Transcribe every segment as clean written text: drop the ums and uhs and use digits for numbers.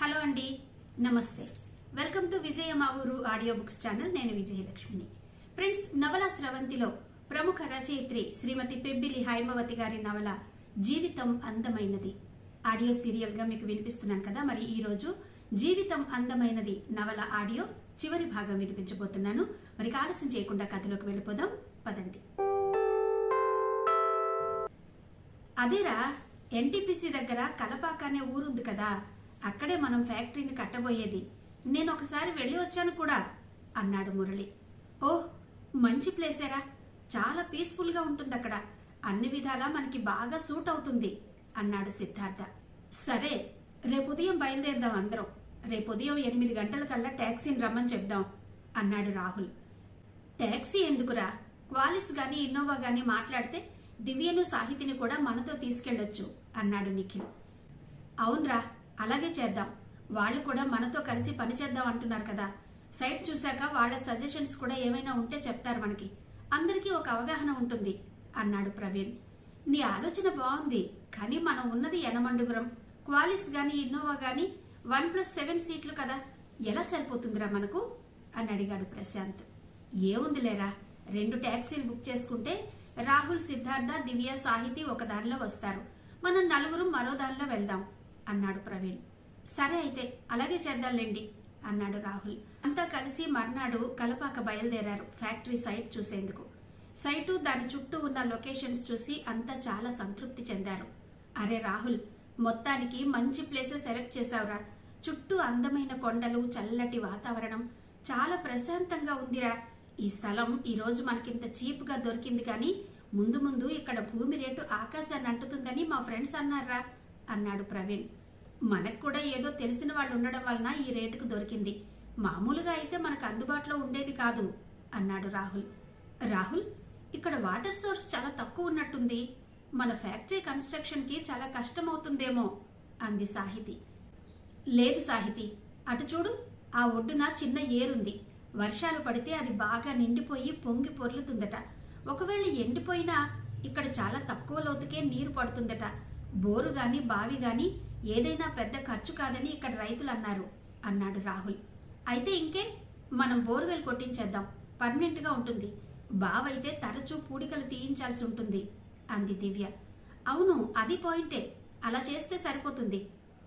Hello అండి, నమస్తే. Welcome to విజయ మా ఊరు ఆడియో బుక్స్ ఛానల్. నేను విజయలక్ష్మిని. ఫ్రెండ్స్, నవల స్రవంతిలో ప్రముఖ రచయిత్రి శ్రీమతి పెబ్బిలి హైమవతి గారి నవల జీవితం అందమైనది ఆడియో సీరియల్ గా మీకు వినిపిస్తున్నాను కదా. మరి ఈ రోజు జీవితం అందమైనది నవల ఆడియో చివరి భాగం వినిపించబోతున్నాను. మరి ఆలస్యం చేయకుండా కథలోకి వెళ్ళిపోదాం, పదండి. అదేరా, ఎన్టీపీసీ దగ్గర కలపాక అనే ఊరుంది కదా, అక్కడే మనం ఫ్యాక్టరీని కట్టబోయేది. నేను ఒకసారి వెళ్ళి వచ్చాను కూడా అన్నాడు మురళి. ఓహ్, మంచి ప్లేసేరా, చాలా పీస్ఫుల్ గా ఉంటుంది అక్కడ, అన్ని విధాలా మనకి బాగా సూట్ అవుతుంది అన్నాడు సిద్ధార్థ. సరే, రేపు ఉదయం బయలుదేరదాం అందరం. రేపు ఉదయం 8 గంటలకల్లా ట్యాక్సీని రమ్మని చెప్దాం అన్నాడు రాహుల్. ట్యాక్సీ ఎందుకురా, క్వాలిస్ గాని ఇన్నోవా గాని మాట్లాడితే దివ్యను సాహితిని కూడా మనతో తీసుకెళ్లొచ్చు అన్నాడు నిఖిల్. అవునరా, అలాగే చేద్దాం. వాళ్ళు కూడా మనతో కలిసి పనిచేద్దాం అంటున్నారు కదా. సైట్ చూశాక వాళ్ళ సజెషన్స్ కూడా ఏమైనా ఉంటే చెప్తారు మనకి. అందరికీ ఒక అవగాహన ఉంటుంది అన్నాడు ప్రవీణ్. నీ ఆలోచన బాగుంది, కానీ మనం ఉన్నది యనమండుగురం. క్వాలిస్ గాని ఇన్నోవా గాని 1+7 సీట్లు కదా, ఎలా సరిపోతుందిరా మనకు అని అడిగాడు ప్రశాంత్. ఏముందిలేరా, 2 ట్యాక్సీలు బుక్ చేసుకుంటే రాహుల్, సిద్ధార్థ, దివ్య, సాహితి ఒక దానిలో వస్తారు. మనం 4 మరో దానిలో వెళ్దాం అన్నాడు ప్రవీణ్. సరే అయితే అలాగే చేద్దాంలేండి అన్నాడు రాహుల్. అంతా కలిసి మర్నాడు కలపాక బయలుదేరారు ఫ్యాక్టరీ సైట్ చూసేందుకు. సైటు, దాని చుట్టూ ఉన్న లొకేషన్స్ చూసి అంతా చాలా సంతృప్తి చెందారు. అరే రాహుల్, మొత్తానికి మంచి ప్లేసెస్ సెలెక్ట్ చేశావురా. చుట్టూ అందమైన కొండలు, చల్లటి వాతావరణం, చాలా ప్రశాంతంగా ఉందిరా. ఈ స్థలం ఈ రోజు మనకింత చీప్ గా దొరికింది, కానీ ముందు ముందు ఇక్కడ భూమి రేటు ఆకాశాన్ని అంటుతుందని మా ఫ్రెండ్స్ అన్నారా అన్నాడు ప్రవీణ్. మనకు కూడా ఏదో తెలిసిన వాళ్ళు ఉండడం వలన ఈ రేటుకు దొరికింది. మామూలుగా అయితే మనకు అందుబాటులో ఉండేది కాదు అన్నాడు రాహుల్. రాహుల్, ఇక్కడ వాటర్ సోర్స్ చాలా తక్కువ ఉన్నట్టుంది. మన ఫ్యాక్టరీ కన్స్ట్రక్షన్ కి చాలా కష్టమవుతుందేమో అంది సాహితి. లేదు సాహితి, అటు చూడు, ఆ ఒడ్డున చిన్న ఏరుంది. వర్షాలు పడితే అది బాగా నిండిపోయి పొంగి పొర్లుతుందట. ఒకవేళ ఎండిపోయినా ఇక్కడ చాలా తక్కువ లోతుకే నీరు పడుతుందట. బోరు గాని బావి గాని ఏదైనా పెద్ద ఖర్చు కాదని ఇక్కడ రైతులు అన్నారు అన్నాడు రాహుల్. అయితే ఇంకే, మనం బోర్వెల్ కొట్టించేద్దాం, పర్మనెంట్ గా ఉంటుంది. బావైతే తరచూ పూడికలు తీయించాల్సి ఉంటుంది అంది దివ్య. అవును, అది పాయింటే, అలా చేస్తే సరిపోతుంది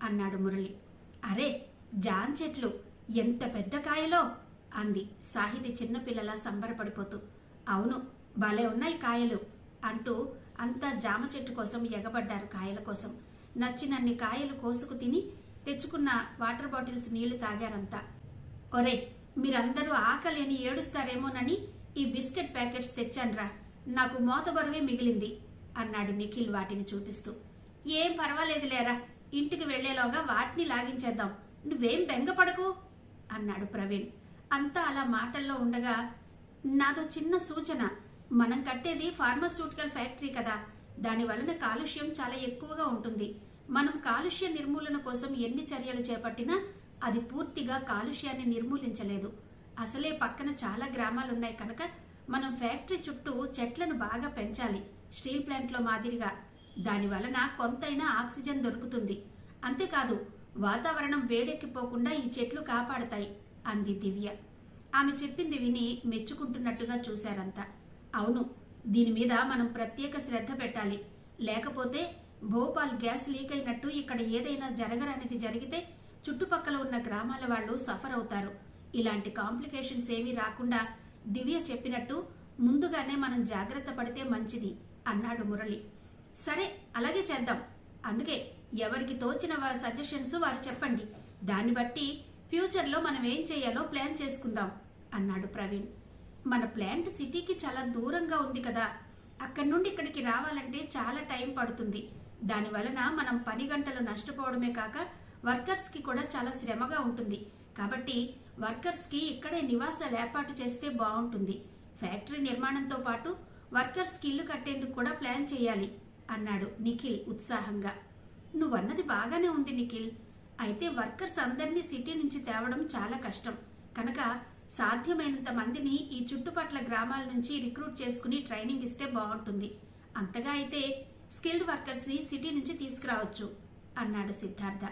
అన్నాడు మురళి. అరే, జాన్ చెట్లు ఎంత పెద్ద కాయలో అంది సాహితి చిన్నపిల్లలా సంబరపడిపోతూ. అవును, భలే ఉన్నాయి కాయలు అంటూ అంతా జామ చెట్టు కోసం ఎగబడ్డారు కాయల కోసం. నచ్చినన్ని కాయలు కోసుకు తిని తెచ్చుకున్న వాటర్ బాటిల్స్ నీళ్లు తాగారంతా. ఒరే, మీరందరూ ఆకలిని ఏడుస్తారేమోనని ఈ బిస్కెట్ ప్యాకెట్స్ తెచ్చాన్రా, నాకు మోత బరువే మిగిలింది అన్నాడు నిఖిల్ వాటిని చూపిస్తూ. ఏం పర్వాలేదు లేరా, ఇంటికి వెళ్లేలోగా వాటిని లాగించేద్దాం, నువ్వేం బెంగపడకు అన్నాడు ప్రవీణ్. అంతా అలా మాటల్లో ఉండగా, నాదో చిన్న సూచన. మనం కట్టేది ఫార్మాస్యూటికల్ ఫ్యాక్టరీ కదా, దాని వలన కాలుష్యం చాలా ఎక్కువగా ఉంటుంది. మనం కాలుష్య నిర్మూలన కోసం ఎన్ని చర్యలు చేపట్టినా అది పూర్తిగా కాలుష్యాన్ని నిర్మూలించలేదు. అసలే పక్కన చాలా గ్రామాలున్నాయి కనుక మనం ఫ్యాక్టరీ చుట్టూ చెట్లను బాగా పెంచాలి, స్టీల్ ప్లాంట్లో మాదిరిగా. దాని వలన కొంతైనా ఆక్సిజన్ దొరుకుతుంది. అంతేకాదు, వాతావరణం వేడెక్కిపోకుండా ఈ చెట్లు కాపాడతాయి అంది దివ్య. ఆమె చెప్పింది విని మెచ్చుకుంటున్నట్టుగా చూశారంతా. అవును, దీని మీద మనం ప్రత్యేక శ్రద్ధ పెట్టాలి. లేకపోతే భోపాల్ గ్యాస్ లీక్ అయినట్టు ఇక్కడ ఏదైనా జరగరానిది జరిగితే చుట్టుపక్కల ఉన్న గ్రామాల వాళ్ళు సఫర్ అవుతారు. ఇలాంటి కాంప్లికేషన్స్ ఏమీ రాకుండా దివ్య చెప్పినట్టు ముందుగానే మనం జాగ్రత్త పడితే మంచిది అన్నాడు మురళి. సరే, అలాగే చేద్దాం. అందుకే ఎవరికి తోచిన సజెషన్స్ వారు చెప్పండి, దాన్ని బట్టి ఫ్యూచర్లో మనం ఏం చేయాలో ప్లాన్ చేసుకుందాం అన్నాడు ప్రవీణ్. మన ప్లాంట్ సిటీకి చాలా దూరంగా ఉంది కదా, అక్కడి నుండి ఇక్కడికి రావాలంటే చాలా టైం పడుతుంది. దాని వలన మనం పని గంటలు నష్టపోవడమే కాక వర్కర్స్ కి కూడా చాలా శ్రమగా ఉంటుంది. కాబట్టి వర్కర్స్ కి ఇక్కడే నివాసాలు ఏర్పాటు చేస్తే బాగుంటుంది. ఫ్యాక్టరీ నిర్మాణంతో పాటు వర్కర్స్ కి ఇల్లు కట్టేందుకు కూడా ప్లాన్ చేయాలి అన్నాడు నిఖిల్ ఉత్సాహంగా. నువ్వన్నది బాగానే ఉంది నిఖిల్. అయితే వర్కర్స్ అందరినీ సిటీ నుంచి తేవడం చాలా కష్టం కనుక సాధ్యమైనంత మందిని ఈ చుట్టుపట్ల గ్రామాల నుంచి రిక్రూట్ చేసుకుని ట్రైనింగ్ ఇస్తే బాగుంటుంది. అంతగా అయితే స్కిల్డ్ వర్కర్స్ ని సిటీ నుంచి తీసుకురావచ్చు అన్నాడు సిద్ధార్థ.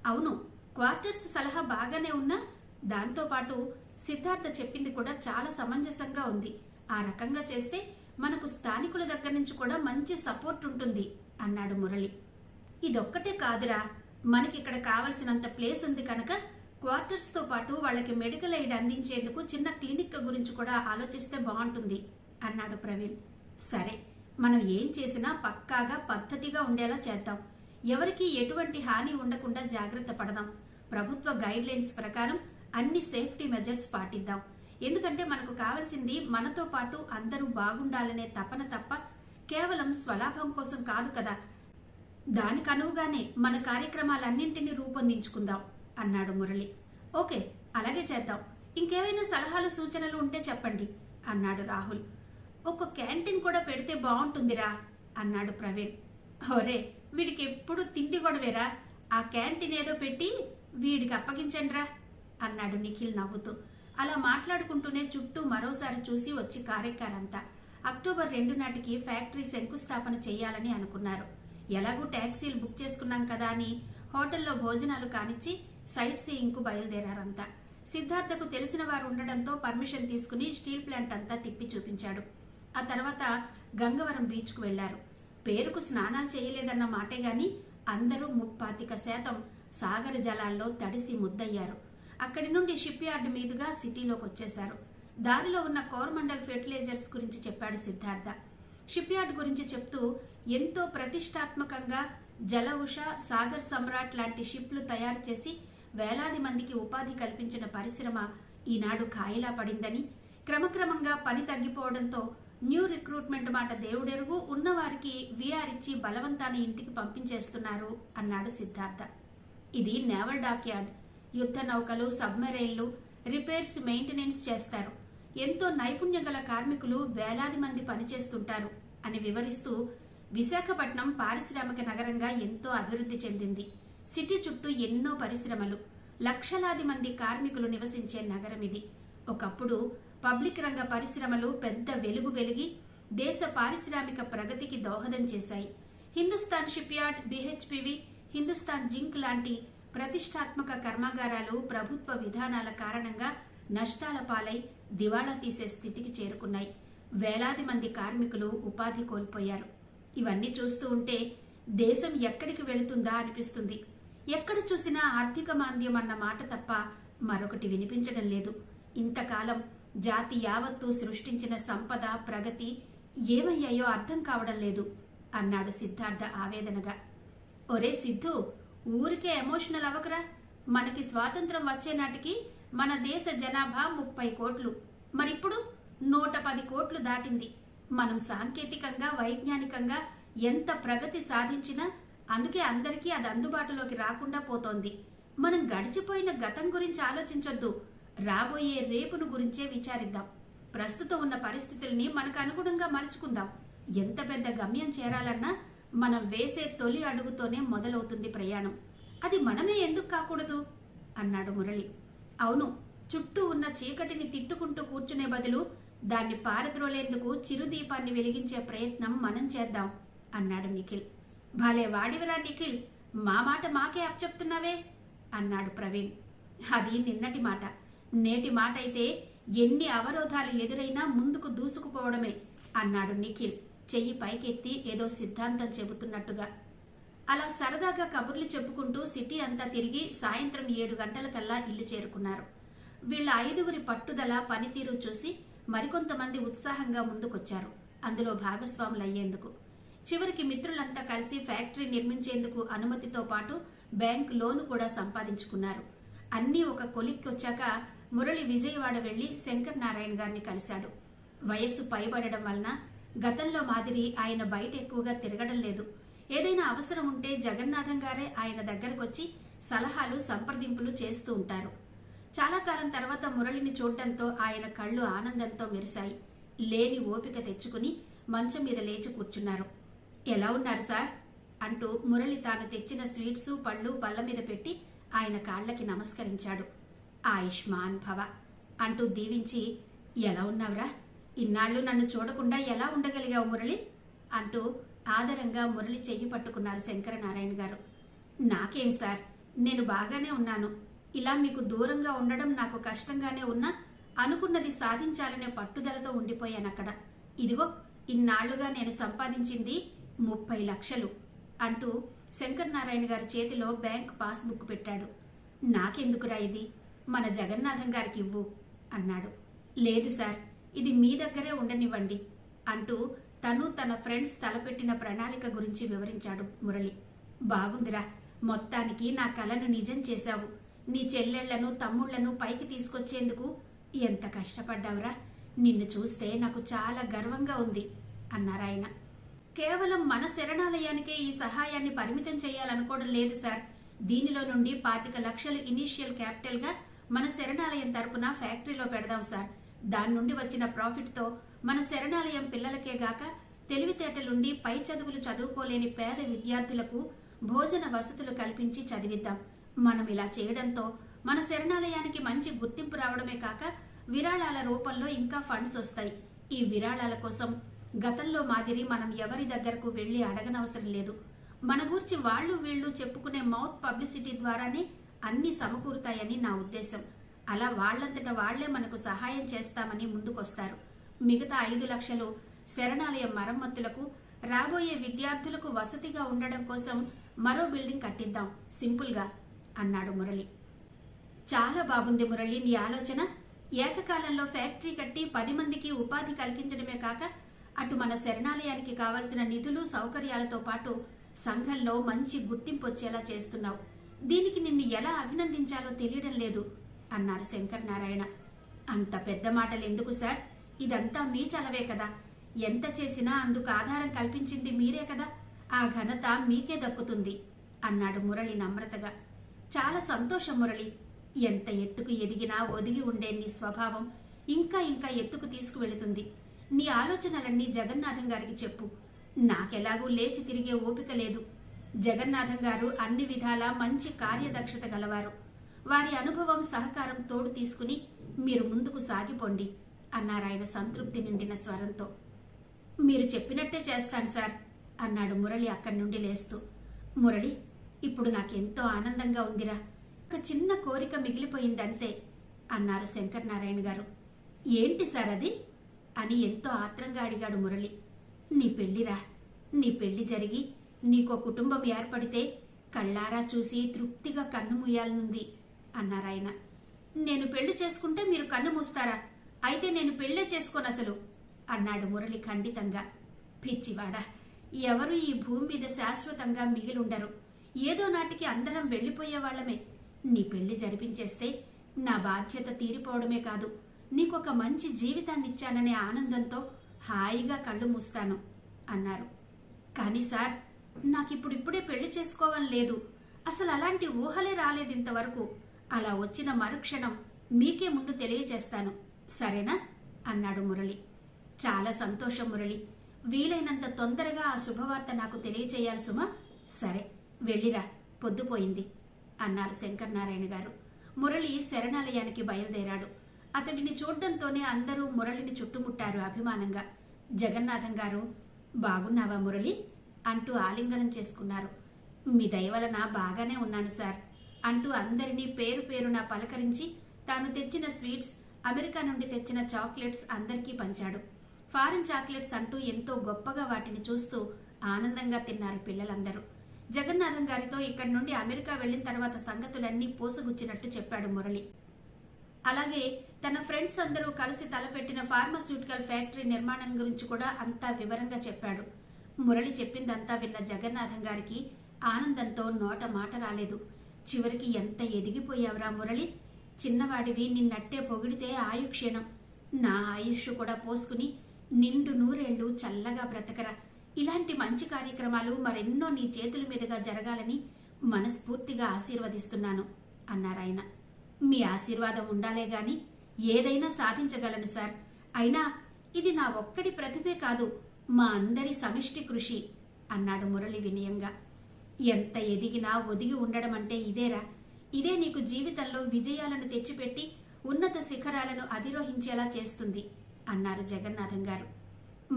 అవును, క్వార్టర్స్ సలహా బాగానే ఉన్నా దాంతోపాటు సిద్ధార్థ చెప్పింది కూడా చాలా సమంజసంగా ఉంది. ఆ రకంగా చేస్తే మనకు స్థానికుల దగ్గర నుంచి కూడా మంచి సపోర్ట్ ఉంటుంది అన్నాడు మురళి. ఇదొక్కటే కాదురా, మనకిక్కడ కావలసినంత ప్లేస్ ఉంది కనుక క్వార్టర్స్ తో పాటు వాళ్ళకి మెడికల్ ఎయిడ్ అందించేందుకు చిన్న క్లినిక్ గురించి కూడా ఆలోచిస్తే బాగుంటుంది అన్నాడు ప్రవీణ్. సరే, మనం ఏం చేసినా పక్కాగా పద్ధతిగా ఉండేలా చేద్దాం. ఎవరికి ఎటువంటి హాని ఉండకుండా జాగ్రత్త పడదాం. ప్రభుత్వ గైడ్ లైన్స్ ప్రకారం అన్ని సేఫ్టీ మెజర్స్ పాటిద్దాం. ఎందుకంటే మనకు కావలసింది మనతో పాటు అందరూ బాగుండాలనే తపన తప్ప కేవలం స్వలాభం కోసం కాదు కదా. దానికనువుగానే మన కార్యక్రమాలన్నింటినీ రూపొందించుకుందాం అన్నాడు మురళి. ఓకే, అలాగే చేద్దాం. ఇంకేమైనా సలహాలు సూచనలు ఉంటే చెప్పండి అన్నాడు రాహుల్. ఒక క్యాంటీన్ కూడా పెడితే బాగుంటుందిరా అన్నాడు ప్రవీణ్. ఒరే, వీడికి ఎప్పుడు తిండి గొడవేరా, ఆ క్యాంటీన్ ఏదో పెట్టి వీడికి అప్పగించండిరా అన్నాడు నిఖిల్ నవ్వుతూ. అలా మాట్లాడుకుంటూనే చుట్టూ మరోసారి చూసి వచ్చి కార్యక్రమంతా అక్టోబర్ 2 నాటికి ఫ్యాక్టరీ శంకుస్థాపన చేయాలని అనుకున్నారు. ఎలాగూ ట్యాక్సీలు బుక్ చేసుకున్నాం కదా అని హోటల్లో భోజనాలు కానిచ్చి సైట్ సీయింగ్కు బయలుదేరారంతా. సిద్ధార్థకు తెలిసిన వారు ఉండడంతో పర్మిషన్ తీసుకుని స్టీల్ ప్లాంట్ అంతా తిప్పి చూపించాడు. ఆ తర్వాత గంగవరం బీచ్కు వెళ్లారు. పేరుకు స్నానాలు చేయలేదన్న మాటే గాని అందరూ 35% సాగర జలాల్లో తడిసి ముద్దయ్యారు. అక్కడి నుండి షిప్ యార్డ్ మీదుగా సిటీలోకి వచ్చేశారు. దారిలో ఉన్న కోరమండల్ ఫెర్టిలైజర్స్ గురించి చెప్పాడు సిద్ధార్థ. షిప్ యార్డ్ గురించి చెప్తూ ఎంతో ప్రతిష్టాత్మకంగా జలఉష, సాగర్ సమ్రాట్ లాంటి షిప్లు తయారు చేసి వేలాది మందికి ఉపాధి కల్పించిన పరిశ్రమ ఈనాడు ఖాయిలా పడిందని, క్రమక్రమంగా పని తగ్గిపోవడంతో న్యూ రిక్రూట్మెంట్ మాట దేవుడెరుగు, ఉన్నవారికి వీఆర్ ఇచ్చి బలవంతాన్ని ఇంటికి పంపించేస్తున్నారు అన్నాడు సిద్ధార్థ. ఇది నేవల్ డాక్యార్డ్. యుద్ధ నౌకలు, సబ్మెరైన్లు రిపేర్స్, మెయింటెనెన్స్ చేస్తారు. ఎంతో నైపుణ్యం గల కార్మికులు వేలాది మంది పనిచేస్తుంటారు అని వివరిస్తూ, విశాఖపట్నం పారిశ్రామిక నగరంగా ఎంతో అభివృద్ధి చెందింది. సిటీ చుట్టూ ఎన్నో పరిశ్రమలు, లక్షలాది మంది కార్మికులు నివసించే నగరం ఇది. ఒకప్పుడు పబ్లిక్ రంగ పరిశ్రమలు పెద్ద వెలుగు వెలిగి దేశ పారిశ్రామిక ప్రగతికి దోహదం చేశాయి. Hindustan ship yard, BHPV, Hindustan zinc లాంటి ప్రతిష్టాత్మక కర్మాగారాలు ప్రభుత్వ విధానాల కారణంగా నష్టాల పాలై దివాళా తీసే స్థితికి చేరుకున్నాయి. వేలాది మంది కార్మికులు ఉపాధి కోల్పోయారు. ఇవన్నీ చూస్తూ ఉంటే దేశం ఎక్కడికి వెళుతుందా అనిపిస్తుంది. ఎక్కడ చూసినా ఆర్థిక మాంద్యం అన్న మాట తప్ప మరొకటి వినిపించడం లేదు. ఇంతకాలం జాతి యావత్తు సృష్టించిన సంపద, ప్రగతి ఏమయ్యాయో అర్థం కావడం లేదు అన్నాడు సిద్ధార్థ ఆవేదనగా. ఒరే సిద్ధు, ఊరికే ఎమోషనల్ అవ్వకరా. మనకి స్వాతంత్రం వచ్చే నాటికి మన దేశ జనాభా 30 కోట్లు, మరిప్పుడు 110 కోట్లు దాటింది. మనం సాంకేతికంగా, వైజ్ఞానికంగా ఎంత ప్రగతి సాధించినా అందుకే అందరికీ అది అందుబాటులోకి రాకుండా పోతోంది. మనం గడిచిపోయిన గతం గురించి ఆలోచించొద్దు, రాబోయే రేపును గురించే విచారిద్దాం. ప్రస్తుతం ఉన్న పరిస్థితుల్ని మనకు అనుగుణంగా మలుచుకుందాం. ఎంత పెద్ద గమ్యం చేరాలన్నా మనం వేసే తొలి అడుగుతోనే మొదలవుతుంది ప్రయాణం. అది మనమే ఎందుకు కాకూడదు అన్నాడు మురళి. అవును, చుట్టూ ఉన్న చీకటిని తిట్టుకుంటూ కూర్చునే బదులు దాన్ని పారద్రోలేందుకు చిరుదీపాన్ని వెలిగించే ప్రయత్నం మనం చేద్దాం అన్నాడు నిఖిల్. భలే వాడివిరా నిఖిల్, మా మాట మాకే అప్పచెప్తున్నావే అన్నాడు ప్రవీణ్. అది నిన్నటి మాట. నేటి మాట అయితే ఎన్ని అవరోధాలు ఎదురైనా ముందుకు దూసుకుపోవడమే అన్నాడు నిఖిల్ చెయ్యి పైకెత్తి ఏదో సిద్ధాంతం చెబుతున్నట్టుగా. అలా సరదాగా కబుర్లు చెప్పుకుంటూ సిటీ అంతా తిరిగి సాయంత్రం 7 గంటలకల్లా ఇల్లు చేరుకున్నారు. వీళ్ళ 5గురి పట్టుదల, పనితీరు చూసి మరికొంతమంది ఉత్సాహంగా ముందుకొచ్చారు అందులో భాగస్వాములయ్యేందుకు. చివరికి మిత్రులంతా కలిసి ఫ్యాక్టరీ నిర్మించేందుకు అనుమతితో పాటు బ్యాంక్ లోను కూడా సంపాదించుకున్నారు. అన్నీ ఒక కొలిక్కొచ్చాక మురళి విజయవాడ వెళ్లి శంకర్ నారాయణ గారిని కలిశాడు. వయస్సు పైబడడం వలన గతంలో మాదిరి ఆయన బయట ఎక్కువగా తిరగడం లేదు. ఏదైనా అవసరం ఉంటే జగన్నాథం గారే ఆయన దగ్గరకొచ్చి సలహాలు, సంప్రదింపులు చేస్తూ ఉంటారు. చాలా కాలం తర్వాత మురళిని చూడటంతో ఆయన కళ్ళు ఆనందంతో మెరిశాయి. లేని ఓపిక తెచ్చుకుని మంచం మీద లేచి కూర్చున్నారు. ఎలా ఉన్నారు సార్ అంటూ మురళి తాను తెచ్చిన స్వీట్సు, పళ్ళు బల్ల మీద పెట్టి ఆయన కాళ్లకి నమస్కరించాడు. ఆయుష్మాన్ భవ అంటూ దీవించి, ఎలా ఉన్నావురా, ఇన్నాళ్లు నన్ను చూడకుండా ఎలా ఉండగలిగావు మురళి అంటూ ఆదరంగా మురళి చెయ్యి పట్టుకున్నారు శంకరనారాయణ గారు. నాకేం సార్, నేను బాగానే ఉన్నాను. ఇలా మీకు దూరంగా ఉండడం నాకు కష్టంగానే ఉన్నా అనుకున్నది సాధించాలనే పట్టుదలతో ఉండిపోయానక్కడ. ఇదిగో ఇన్నాళ్లుగా నేను సంపాదించింది 30 లక్షలు అంటూ శంకర్ నారాయణ గారి చేతిలో బ్యాంక్ పాస్బుక్ పెట్టాడు. నాకెందుకురా ఇది, మన జగన్నాథం గారికి ఇవ్వు అన్నాడు. లేదు సార్, ఇది మీ దగ్గరే ఉండనివ్వండి అంటూ తను తన ఫ్రెండ్స్ తలపెట్టిన ప్రణాళిక గురించి వివరించాడు మురళి. బాగుందిరా, మొత్తానికి నా కలను నిజం చేశావు. నీ చెల్లెళ్లను తమ్ముళ్లను పైకి తీసుకొచ్చేందుకు ఎంత కష్టపడ్డావురా. నిన్ను చూస్తే నాకు చాలా గర్వంగా ఉంది అన్నారాయన. కేవలం మన శరణాలయానికే ఈ సహాయాన్ని పరిమితం చేయాలనుకోవడం లేదు సార్. దీనిలో నుండి 25 లక్షలు ఇనీషియల్ క్యాపిటల్ గా మన శరణాలయం తరపున ఫ్యాక్టరీలో పెడదాం సార్. దాని నుండి వచ్చిన ప్రాఫిట్ తో మన శరణాలయం పిల్లలకే గాక తెలివితేటలుండి పై చదువులు చదువుకోలేని పేద విద్యార్థులకు భోజన వసతులు కల్పించి చదివిద్దాం. మనం ఇలా చేయడంతో మన శరణాలయానికి మంచి గుర్తింపు రావడమే కాక విరాళాల రూపంలో ఇంకా ఫండ్స్ వస్తాయి. ఈ విరాళాల కోసం గతంలో మాదిరి మనం ఎవరి దగ్గరకు వెళ్లి అడగనవసరం లేదు. మన గురించి వాళ్ళు వీళ్ళు చెప్పుకునే మౌత్ పబ్లిసిటీ ద్వారానే అన్ని సమకూరుతాయని నా ఉద్దేశం. అలా వాళ్లంతట వాళ్లే మనకు సహాయం చేస్తామని ముందుకొస్తారు. మిగతా 5 లక్షలు శరణాలయం మరమ్మతులకు, రాబోయే విద్యార్థులకు వసతిగా ఉండడం కోసం మరో బిల్డింగ్ కట్టిద్దాం సింపుల్ గా అన్నాడు మురళి. చాలా బాగుంది మురళి నీ ఆలోచన. ఏకకాలంలో ఫ్యాక్టరీ కట్టి 10 మందికి ఉపాధి కలిగించడమే కాక అటు మన శరణాలయానికి కావలసిన నిధులు సౌకర్యాలతో పాటు సంఘంలో మంచి గుర్తింపు వచ్చేలా చేస్తున్నావు. దీనికి నిన్ను ఎలా అభినందించాలో తెలియడం లేదు అన్నారు శంకర్ నారాయణ. అంత పెద్ద మాటలు ఎందుకు సార్, ఇదంతా మీ చలవే కదా. ఎంత చేసినా అందుకు ఆధారం కల్పించింది మీరే కదా. ఆ ఘనత మీకే దక్కుతుంది అన్నాడు మురళి నమ్రతగా. చాలా సంతోషం మురళి. ఎంత ఎత్తుకు ఎదిగినా ఒదిగి ఉండే నీ స్వభావం ఇంకా ఇంకా ఎత్తుకు తీసుకువెళుతుంది. నీ ఆలోచనలన్నీ జగన్నాథం గారికి చెప్పు. నాకెలాగూ లేచి తిరిగే ఓపిక లేదు. జగన్నాథం గారు అన్ని విధాలా మంచి కార్యదక్షత గలవారు. వారి అనుభవం సహకారం తోడు తీసుకుని మీరు ముందుకు సాగిపోండి అన్నారాయన సంతృప్తి నిండిన స్వరంతో. మీరు చెప్పినట్టే చేస్తాను సార్ అన్నాడు మురళి అక్కడి నుండి లేస్తూ. మురళి, ఇప్పుడు నాకెంతో ఆనందంగా ఉందిరా. ఒక చిన్న కోరిక మిగిలిపోయిందంతే అన్నారు శంకర్ నారాయణ గారు. ఏంటి సార్ అది అని ఎంతో ఆత్రంగా అడిగాడు మురళి. నీ పెళ్లిరా. నీ పెళ్లి జరిగి నీకో కుటుంబం ఏర్పడితే కళ్ళారా చూసి తృప్తిగా కన్ను మూయాలనుంది అన్నారాయన. నేను పెళ్లి చేసుకుంటే మీరు కన్ను మూస్తారా? అయితే నేను పెళ్లే చేసుకోనసలు అన్నాడు మురళి ఖండితంగా. పిచ్చివాడా, ఎవరు ఈ భూమి మీద శాశ్వతంగా మిగిలుండరు. ఏదో నాటికి అందరం వెళ్లిపోయేవాళ్లమే. నీ పెళ్లి జరిపించేస్తే నా బాధ్యత తీరిపోవడమే కాదు, నీకొక మంచి జీవితాన్నిచ్చాననే ఆనందంతో హాయిగా కళ్ళు మూస్తాను అన్నారు. కానీ సార్, నాకిప్పుడిప్పుడే పెళ్లి చేసుకోవాలని లేదు. అసలు అలాంటి ఊహలే రాలేదు ఇంతవరకు. అలా వచ్చిన మరుక్షణం మీకే ముందు తెలియజేస్తాను, సరేనా అన్నాడు మురళి. చాలా సంతోషం మురళి. వీలైనంత తొందరగా ఆ శుభవార్త నాకు తెలియచేయాలి సుమా. సరే వెళ్ళిరా, పొద్దుపోయింది అన్నారు శంకర్ నారాయణ గారు. మురళి శరణాలయానికి బయలుదేరాడు. అతడిని చూడ్డంతోనే అందరూ మురళిని చుట్టుముట్టారు అభిమానంగా. జగన్నాథం గారు, బాగున్నావా మురళి అంటూ ఆలింగనం చేసుకున్నారు. మీ దయవలన బాగానే ఉన్నాను సార్ అంటూ అందరినీ పేరు పేరున పలకరించి తాను తెచ్చిన స్వీట్స్, అమెరికా నుండి తెచ్చిన చాక్లెట్స్ అందరికీ పంచాడు. ఫారిన్ చాక్లెట్స్ అంటూ ఎంతో గొప్పగా వాటిని చూస్తూ ఆనందంగా తిన్నారు పిల్లలందరూ. జగన్నాథం గారితో ఇక్కడి నుండి అమెరికా వెళ్లిన తర్వాత సంగతులన్నీ పూసగుచ్చినట్టు చెప్పాడు మురళి. అలాగే తన ఫ్రెండ్స్ అందరూ కలిసి తలపెట్టిన ఫార్మాస్యూటికల్ ఫ్యాక్టరీ నిర్మాణం గురించి కూడా అంతా వివరంగా చెప్పాడు. మురళి చెప్పిందంతా విన్న జగన్నాథం గారికి ఆనందంతో నోట మాట రాలేదు. చివరికి ఎంత ఎదిగిపోయావురా మురళి, చిన్నవాడివి నిన్నట్టే పొగిడితే ఆయుక్షీణం. నా ఆయుష్ కూడా పోసుకుని నిండు నూరేళ్లు చల్లగా బ్రతకరా. ఇలాంటి మంచి కార్యక్రమాలు మరెన్నో నీ చేతుల మీదుగా జరగాలని మనస్ఫూర్తిగా ఆశీర్వదిస్తున్నాను అన్నారాయన. మీ ఆశీర్వాదం ఉండాలే గాని ఏదైనా సాధించగలను సార్. అయినా ఇది నా ఒక్కడి ప్రతిభే కాదు, మా అందరి సమిష్టి కృషి అన్నాడు మురళి వినయంగా. ఎంత ఎదిగినా ఒదిగి ఉండడం అంటే ఇదేరా. ఇదే నీకు జీవితంలో విజయాలను తెచ్చిపెట్టి ఉన్నత శిఖరాలను అధిరోహించేలా చేస్తుంది అన్నారు జగన్నాథం గారు.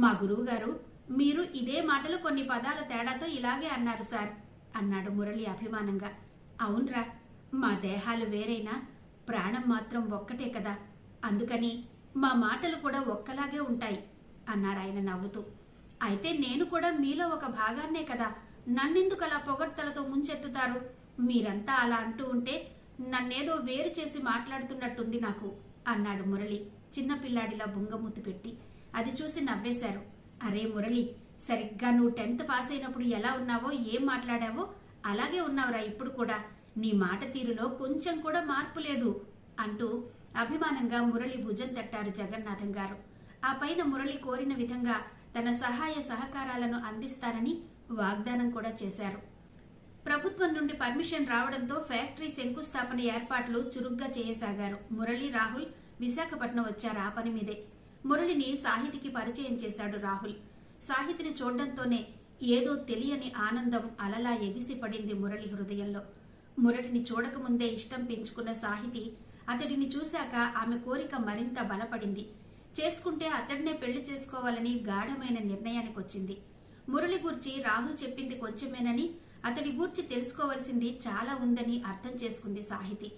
మా గురువు గారు, మీరు ఇదే మాటలు కొన్ని పదాల తేడాతో ఇలాగే అన్నారు సార్ అన్నాడు మురళి అభిమానంగా. అవునరా, మా దేహాలు వేరైనా ప్రాణం మాత్రం ఒక్కటే కదా, అందుకని మా మాటలు కూడా ఒక్కలాగే ఉంటాయి అన్నారాయన నవ్వుతూ. అయితే నేను కూడా మీలో ఒక భాగాన్నే కదా, నన్నెందుకు అలా పొగడ్తలతో ముంచెత్తుతారు? మీరంతా అలా అంటూ ఉంటే నన్నేదో వేరు చేసి మాట్లాడుతున్నట్టుంది నాకు అన్నాడు మురళి చిన్నపిల్లాడిలా బుంగమూతి పెట్టి. అది చూసి నవ్వేశారు. అరే మురళి, సరిగ్గా నువ్వు 10th పాస్ అయినప్పుడు ఎలా ఉన్నావో, ఏం మాట్లాడావో అలాగే ఉన్నావురా ఇప్పుడు కూడా. నీ మాట తీరులో కొంచెం కూడా మార్పు లేదు అంటూ అభిమానంగా మురళి భుజం తట్టారు జగన్నాథం గారు. ఆ పైన మురళి కోరిన విధంగా తన సహాయ సహకారాలను అందిస్తానని వాగ్దానం కూడా చేశారు. ప్రభుత్వం నుండి పర్మిషన్ రావడంతో ఫ్యాక్టరీ శంకుస్థాపన ఏర్పాట్లు చురుగ్గా చేయసాగారు. మురళి, రాహుల్ విశాఖపట్నం వచ్చారు ఆ పని మీదే. మురళిని సాహితికి పరిచయం చేశాడు రాహుల్. సాహితిని చూడడంతోనే ఏదో తెలియని ఆనందం అలలా ఎగిసిపడింది మురళి హృదయంలో. మురళిని చూడకముందే ఇష్టం పెంచుకున్న సాహితి అతడిని చూశాక ఆమె కోరిక మరింత బలపడింది. చేసుకుంటే అతడినే పెళ్లి చేసుకోవాలని గాఢమైన నిర్ణయానికొచ్చింది. మురళి గూర్చి రాహుల్ చెప్పింది కొంచెమేనని, అతడి గూర్చి తెలుసుకోవలసింది చాలా ఉందని అర్థం చేసుకుంది సాహితి.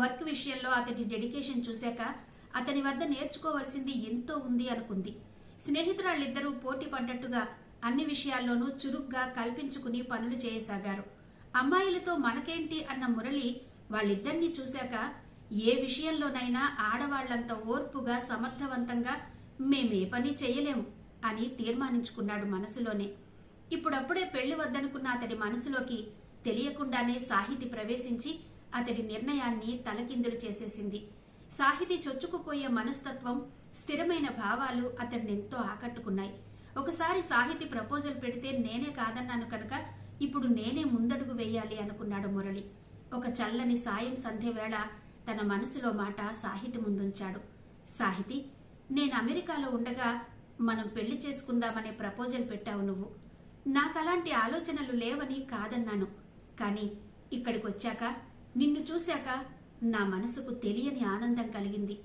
వర్క్ విషయంలో అతడి డెడికేషన్ చూశాక అతని వద్ద నేర్చుకోవలసింది ఎంతో ఉంది అనుకుంది. స్నేహితురాళ్ళిద్దరూ పోటీ పడ్డట్టుగా అన్ని విషయాల్లోనూ చురుగ్గా కల్పించుకుని పనులు చేయసాగారు. అమ్మాయిలతో మనకేంటి అన్న మురళి వాళ్ళిద్దరినీ చూశాక ఏ విషయంలోనైనా ఆడవాళ్లంత ఓర్పుగా సమర్థవంతంగా మేమే పని చెయ్యలేము అని తీర్మానించుకున్నాడు మనసులోనే. ఇప్పుడప్పుడే పెళ్లి వద్దనుకున్న అతడి మనసులోకి తెలియకుండానే సాహితి ప్రవేశించి అతడి నిర్ణయాన్ని తలకిందులు చేసేసింది. సాహితి చొచ్చుకుపోయే మనస్తత్వం, స్థిరమైన భావాలు అతడినెంతో ఆకట్టుకున్నాయి. ఒకసారి సాహితి ప్రపోజల్ పెడితే నేనే కాదన్నాను కనుక ఇప్పుడు నేనే ముందడుగు వేయాలి అనుకున్నాడు మురళి. ఒక చల్లని సాయం సంధ్య వేళ తన మనసులో మాట సాహితి ముందుంచాడు. సాహితి, నేను అమెరికాలో ఉండగా మనం పెళ్లి చేసుకుందామనే ప్రపోజల్ పెట్టావు నువ్వు. నాకలాంటి ఆలోచనలు లేవని కాదన్నాను. కానీ ఇక్కడికొచ్చాక, నిన్ను చూశాక నా మనసుకు తెలియని ఆనందం కలిగింది.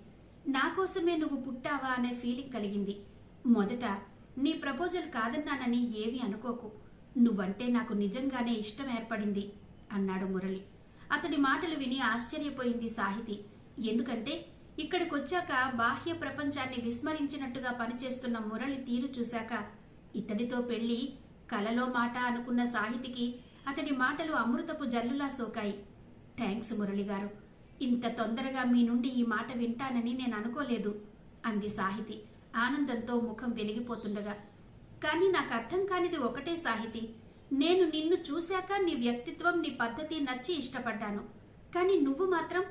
నా కోసమే నువ్వు పుట్టావా అనే ఫీలింగ్ కలిగింది. మొదట నీ ప్రపోజల్ కాదన్నానని ఏమీ అనుకోకు. నువ్వంటే నాకు నిజంగానే ఇష్టం ఏర్పడింది అన్నాడు మురళి. అతడి మాటలు విని ఆశ్చర్యపోయింది సాహితి. ఎందుకంటే ఇక్కడికొచ్చాక బాహ్య ప్రపంచాన్ని విస్మరించినట్టుగా పనిచేస్తున్న మురళి తీరు చూశాక ఇతడితో పెళ్లి కలలో మాట అనుకున్న సాహితికి అతడి మాటలు అమృతపు జల్లులా సోకాయి. థ్యాంక్స్ మురళి గారు, ఇంత తొందరగా మీ నుండి ఈ మాట వింటానని నేను అనుకోలేదు అంది సాహితి ఆనందంతో ముఖం వెలిగిపోతుండగా. కానీ నాకు అర్థం కానిది ఒకటే సాహితి, నేను నిన్ను చూశాక నీ వ్యక్తిత్వం, నీ పద్ధతి నచ్చి ఇష్టపడ్డాను. కానీ నువ్వు మాత్రం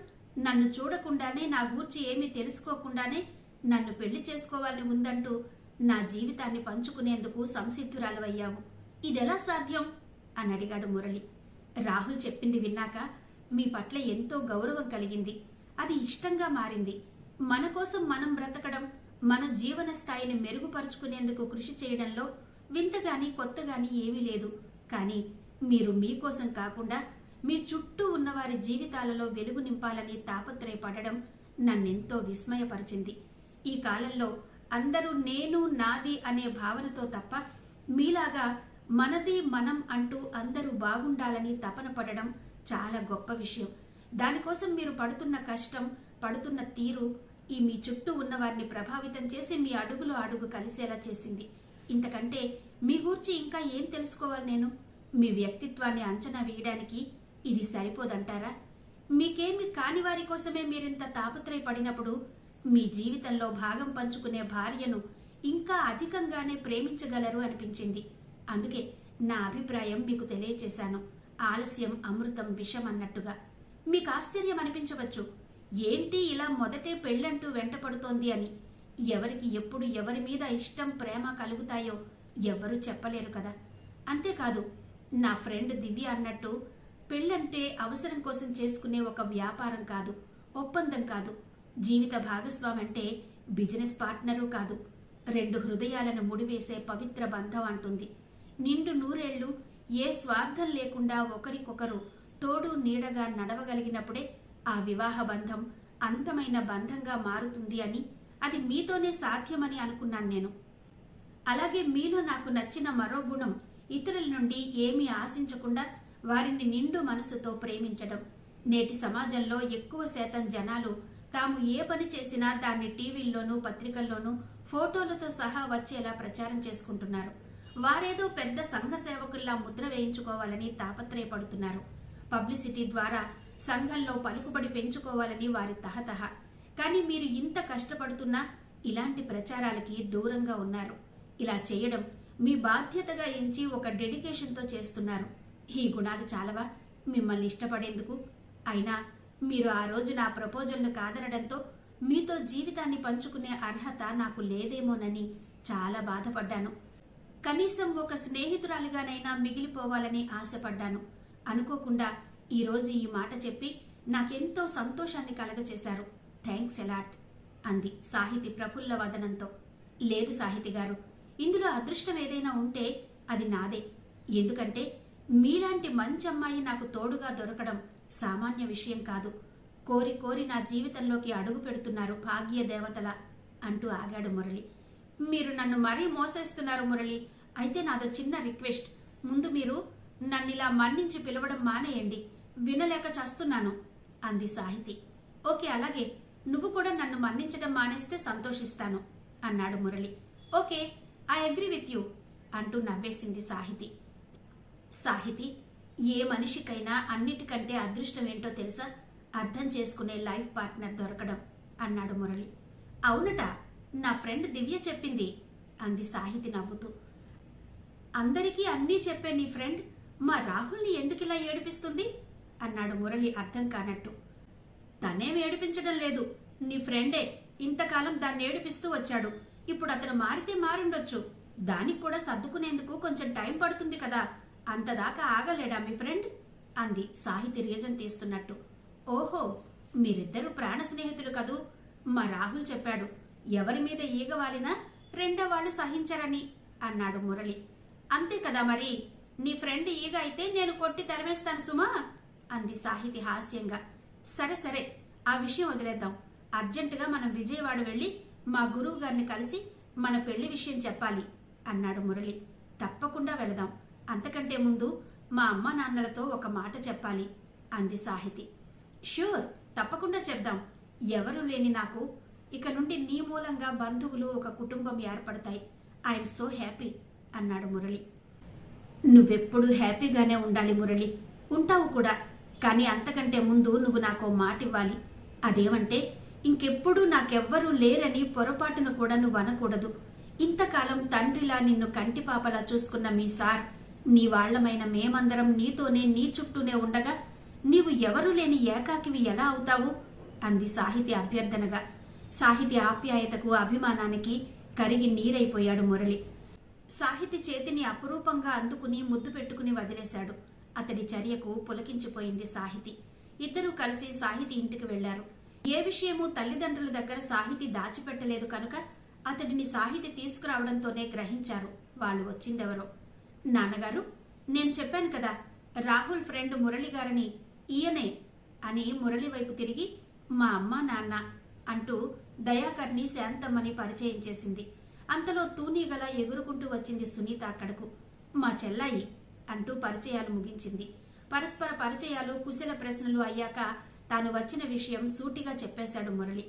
నన్ను చూడకుండానే, నా గూర్చి ఏమీ తెలుసుకోకుండానే నన్ను పెళ్లి చేసుకోవాలని ఉందంటూ నా జీవితాన్ని పంచుకునేందుకు సంసిద్ధురాలవయ్యావు. ఇదెలా సాధ్యం అని అడిగాడు మురళి. రాహుల్ చెప్పింది విన్నాక మీ పట్ల ఎంతో గౌరవం కలిగింది. అది ఇష్టంగా మారింది. మన కోసం మనం బ్రతకడం, మన జీవన స్థాయిని మెరుగుపరుచుకునేందుకు కృషి చేయడంలో వింతగాని కొత్తగాని ఏమీ లేదు. కానీ మీరు మీకోసం కాకుండా మీ చుట్టూ ఉన్నవారి జీవితాలలో వెలుగు నింపాలని తాపత్రయపడడం నన్నెంతో విస్మయపరిచింది. ఈ కాలంలో అందరూ నేను, నాది అనే భావనతో తప్ప మీలాగా మనది, మనం అంటూ అందరూ బాగుండాలని తపన పడడం చాలా గొప్ప విషయం. దానికోసం మీరు పడుతున్న కష్టం, పడుతున్న తీరు ఈ మీ చుట్టూ ఉన్నవారిని ప్రభావితం చేసి మీ అడుగులో అడుగు కలిసేలా చేసింది. ఇంతకంటే మీ గూర్చి ఇంకా ఏం తెలుసుకోవాలి నేను? మీ వ్యక్తిత్వాన్ని అంచనా వేయడానికి ఇది సరిపోదంటారా? మీకేమి కాని వారి కోసమే మీరింత తాపత్రయపడినప్పుడు మీ జీవితంలో భాగం పంచుకునే భార్యను ఇంకా అధికంగానే ప్రేమించగలరు అనిపించింది. అందుకే నా అభిప్రాయం మీకు తెలియచేశాను. ఆలస్యం అమృతం విషం అన్నట్టుగా. మీకు ఆశ్చర్యం అనిపించవచ్చు, ఏంటి ఇలా మొదటే పెళ్ళంటూ వెంటపడుతోంది అని. ఎవరికి ఎప్పుడు ఎవరి మీద ఇష్టం, ప్రేమ కలుగుతాయో ఎవ్వరూ చెప్పలేరు కదా. అంతేకాదు, నా ఫ్రెండ్ దివ్య అన్నట్టు పెళ్ళంటే అవసరం కోసం చేసుకునే ఒక వ్యాపారం కాదు, ఒప్పందం కాదు. జీవిత భాగస్వామి అంటే బిజినెస్ పార్ట్నరు కాదు. 2 హృదయాలను ముడివేసే పవిత్ర బంధం అంటుంది. నిండు నూరేళ్లు ఏ స్వార్థం లేకుండా ఒకరికొకరు తోడు నీడగా నడవగలిగినప్పుడే ఆ వివాహ బంధం అంతమైన బంధంగా మారుతుంది అని, అది మీతోనే సాధ్యమని అనుకున్నాను నేను. అలాగే మీలో నాకు నచ్చిన మరో గుణం ఇతరుల నుండి ఏమీ ఆశించకుండా వారిని నిండు మనసుతో ప్రేమించడం. నేటి సమాజంలో ఎక్కువ శాతం జనాలు తాము ఏ పని చేసినా దాన్ని టీవీల్లోనూ పత్రికల్లోనూ ఫోటోలతో సహా వచ్చేలా ప్రచారం చేసుకుంటున్నారు. వారేదో పెద్ద సంఘ సేవకుల్లా ముద్ర వేయించుకోవాలని తాపత్రయపడుతున్నారు. పబ్లిసిటీ ద్వారా సంఘంలో పలుకుబడి పెంచుకోవాలని వారి తహతహ. కానీ మీరు ఇంత కష్టపడుతున్నా ఇలాంటి ప్రచారాలకి దూరంగా ఉన్నారు. ఇలా చేయడం మీ బాధ్యతగా ఎంచి ఒక డెడికేషన్తో చేస్తున్నారు. ఈ గుణాలు చాలవా మిమ్మల్ని ఇష్టపడేందుకు? అయినా మీరు ఆ రోజు నా ప్రపోజల్ను కాదనడంతో మీతో జీవితాన్ని పంచుకునే అర్హత నాకు లేదేమోనని చాలా బాధపడ్డాను. కనీసం ఒక స్నేహితురాలిగానైనా మిగిలిపోవాలని ఆశపడ్డాను. అనుకోకుండా ఈరోజు ఈ మాట చెప్పి నాకెంతో సంతోషాన్ని కలగచేశారు. థ్యాంక్స్ ఎలాట్ అంది సాహితి ప్రఫుల్ల వదనంతో. లేదు సాహితి గారు, ఇందులో అదృష్టం ఏదైనా ఉంటే అది నాదే. ఎందుకంటే మీలాంటి మంచి అమ్మాయి నాకు తోడుగా దొరకడం సామాన్య విషయం కాదు. కోరి కోరి నా జీవితంలోకి అడుగు పెడుతున్నారు భాగ్య దేవతల అంటూ ఆగాడు మురళి. మీరు నన్ను మరీ మోసేస్తున్నారు మురళి. అయితే నాదో చిన్న రిక్వెస్ట్. ముందు మీరు నన్నిలా మన్నించి పిలవడం మానేయండి. వినలేక చస్తున్నాను అంది సాహితి. ఓకే, అలాగే. నువ్వు కూడా నన్ను మన్నించడం మానేస్తే సంతోషిస్తాను అన్నాడు Murali. Okay, I agree with you అంటూ నవ్వేసింది సాహితి. సాహితి, ఏ మనిషికైనా అన్నిటికంటే అదృష్టం ఏంటో తెలుసా? అర్థం చేసుకునే లైఫ్ పార్ట్నర్ దొరకడం అన్నాడు మురళి. అవునట, నా ఫ్రెండ్ దివ్య చెప్పింది అంది సాహితి నవ్వుతూ. అందరికీ అన్నీ చెప్పే నీ ఫ్రెండ్ మా రాహుల్ని ఎందుకిలా ఏడిపిస్తుంది అన్నాడు మురళి అర్థం కానట్టు. తనేం ఏడిపించడం లేదు, నీ ఫ్రెండే ఇంతకాలం దాన్ని ఏడిపిస్తూ వచ్చాడు. ఇప్పుడు అతను మారితే మారుండొచ్చు. దానికి కూడా సర్దుకునేందుకు కొంచెం టైం పడుతుంది కదా. అంతదాకా ఆగలేడా మీ ఫ్రెండ్ అంది సాహితి రీజన్ తీస్తున్నట్టు. ఓహో, మీరిద్దరూ ప్రాణ స్నేహితులు కదూ. మా రాహుల్ చెప్పాడు, ఎవరి మీద ఈగవాలినా రెండో వాళ్ళు సహించరని అన్నాడు మురళి. అంతే కదా మరి, నీ ఫ్రెండ్ ఈగ అయితే నేను కొట్టి తరిమేస్తాను సుమా అంది సాహితి హాస్యంగా. సరే సరే, ఆ విషయం వదిలేద్దాం. అర్జెంటుగా మనం విజయవాడ వెళ్లి మా గురువు గారిని కలిసి మన పెళ్లి విషయం చెప్పాలి అన్నాడు మురళి. తప్పకుండా వెళదాం. అంతకంటే ముందు మా అమ్మ నాన్నలతో ఒక మాట చెప్పాలి అంది సాహితి. ష్యూర్, తప్పకుండా చెప్దాం. ఎవరూ లేని నాకు ఇక నుండి నీ మూలంగా బంధువులు, ఒక కుటుంబం ఏర్పడతాయి. ఐఎమ్ సో హ్యాపీ అన్నాడు మురళి. నువ్వెప్పుడు హ్యాపీగానే ఉండాలి మురళి. ఉంటావు కూడా. కానీ అంతకంటే ముందు నువ్వు నాకు మాట ఇవ్వాలి. అదేమంటే ఇంకెప్పుడూ నాకెవ్వరూ లేరని పొరపాటును కూడా నువ్వు అనకూడదు. ఇంతకాలం తండ్రిలా నిన్ను కంటిపాపలా చూసుకున్న మీ సార్, నీ వాళ్లమైన మేమందరం నీతోనే, నీ చుట్టూనే ఉండగా నీవు ఎవరూ లేని ఏకాకివి ఎలా అవుతావు అంది సాహితి అభ్యర్థనగా. సాహితి ఆప్యాయతకు, అభిమానానికి కరిగి నీరైపోయాడు మురళి. సాహితి చేతిని అపురూపంగా అందుకుని ముద్దు పెట్టుకుని వదిలేశాడు. అతడి చర్యకు పులకించిపోయింది సాహితి. ఇద్దరూ కలిసి సాహితి ఇంటికి వెళ్లారు. ఏ విషయమూ తల్లిదండ్రుల దగ్గర సాహితి దాచిపెట్టలేదు కనుక అతడిని సాహితి తీసుకురావడంతోనే గ్రహించారు వాళ్ళు వచ్చిందెవరో. నాన్నగారు, నేను చెప్పాను కదా రాహుల్ ఫ్రెండ్ మురళి గారని, ఈయనే అని మురళి వైపు తిరిగి మా అమ్మ నాన్న అంటూ దయాకర్ని శాంతమ్మని పరిచయం చేసింది. అంతలో తూనీగలా ఎగురుకుంటూ వచ్చింది సునీత అక్కడకు. మా చెల్లాయి అంటూ పరిచయాలు ముగించింది. పరస్పర పరిచయాలు, కుశల ప్రశ్నలు అయ్యాక తాను వచ్చిన విషయం సూటిగా చెప్పేశాడు మురళి.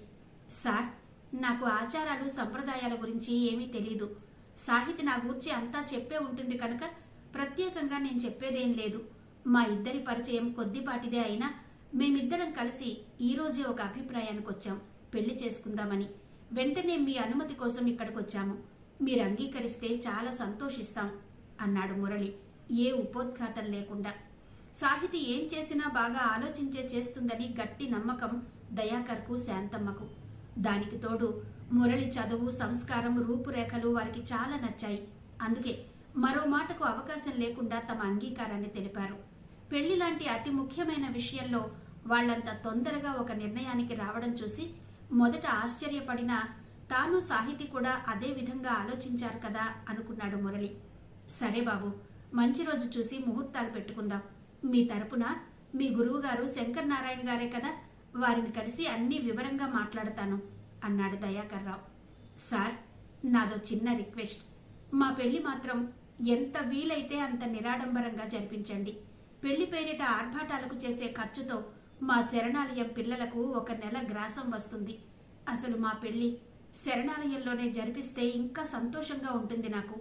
సార్, నాకు ఆచారాలు, సంప్రదాయాల గురించి ఏమీ తెలీదు. సాహితి నా గూర్చి అంతా చెప్పే ఉంటుంది కనుక ప్రత్యేకంగా నేను చెప్పేదేం లేదు. మా ఇద్దరి పరిచయం కొద్దిపాటిదే అయినా మేమిద్దరం కలిసి ఈరోజే ఒక అభిప్రాయానికి వచ్చాం, పెళ్లి చేసుకుందామని. వెంటనే మీ అనుమతి కోసం ఇక్కడికొచ్చాము. మీరు అంగీకరిస్తే చాలా సంతోషిస్తాం అన్నాడు మురళి ఏ ఉపోద్ఘాతం లేకుండా. సాహితి ఏం చేసినా బాగా ఆలోచించే చేస్తుందని గట్టి నమ్మకం దయాకర్కు, శాంతమ్మకు. దానికి తోడు మురళి చదువు, సంస్కారం, రూపురేఖలు వారికి చాలా నచ్చాయి. అందుకే మరో మాటకు అవకాశం లేకుండా తమ అంగీకారాన్ని తెలిపారు. పెళ్లి లాంటి అతి ముఖ్యమైన విషయంలో వాళ్లంత తొందరగా ఒక నిర్ణయానికి రావడం చూసి మొదట ఆశ్చర్యపడినా తాను, సాహితి కూడా అదే విధంగా ఆలోచించారు కదా అనుకున్నాడు మురళి. సరే బాబు, మంచి రోజు చూసి ముహూర్తాలు పెట్టుకుందాం. మీ తరపున మీ గురువుగారు శంకర్ నారాయణ గారే కదా, వారిని కలిసి అన్ని వివరంగా మాట్లాడతాను అన్నాడు దయాకర్రావు. సార్, నాదో చిన్న రిక్వెస్ట్. మా పెళ్లి మాత్రం ఎంత వీలైతే అంత నిరాడంబరంగా జరిపించండి. పెళ్లి పేరిట ఆర్భాటాలకు చేసే ఖర్చుతో మా శరణాలయం పిల్లలకు 1 నెల గ్రాసం వస్తుంది. అసలు మా పెళ్లి శరణాలయంలోనే జరిపిస్తే ఇంకా సంతోషంగా ఉంటుంది నాకు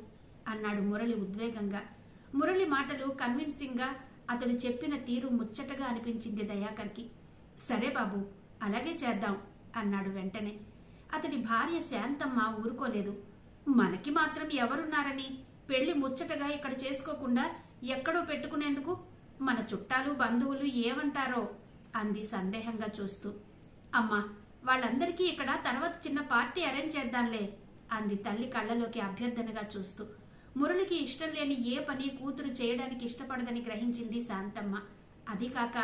అన్నాడు మురళి ఉద్వేగంగా. మురళి మాటలు కన్విన్సింగ్గా, అతడు చెప్పిన తీరు ముచ్చటగా అనిపించింది దయాకర్కి. సరే బాబు, అలాగే చేద్దాం అన్నాడు వెంటనే. అతడి భార్య శాంతమ్మ ఊరుకోలేదు. మనకి మాత్రం ఎవరున్నారని పెళ్లి ముచ్చటగా ఇక్కడ చేసుకోకుండా ఎక్కడో పెట్టుకునేందుకు? మన చుట్టాలు బంధువులు ఏమంటారో అంది సందేహంగా చూస్తూ. అమ్మా, వాళ్ళందరికీ ఇక్కడ తర్వాత చిన్న పార్టీ అరేంజ్ చేద్దాంలే అంది తల్లి కళ్ళలోకి అభ్యర్థనగా చూస్తూ. మురళికి ఇష్టం లేని ఏ పని కూతురు చేయడానికి ఇష్టపడదని గ్రహించింది శాంతమ్మ. అదీ కాక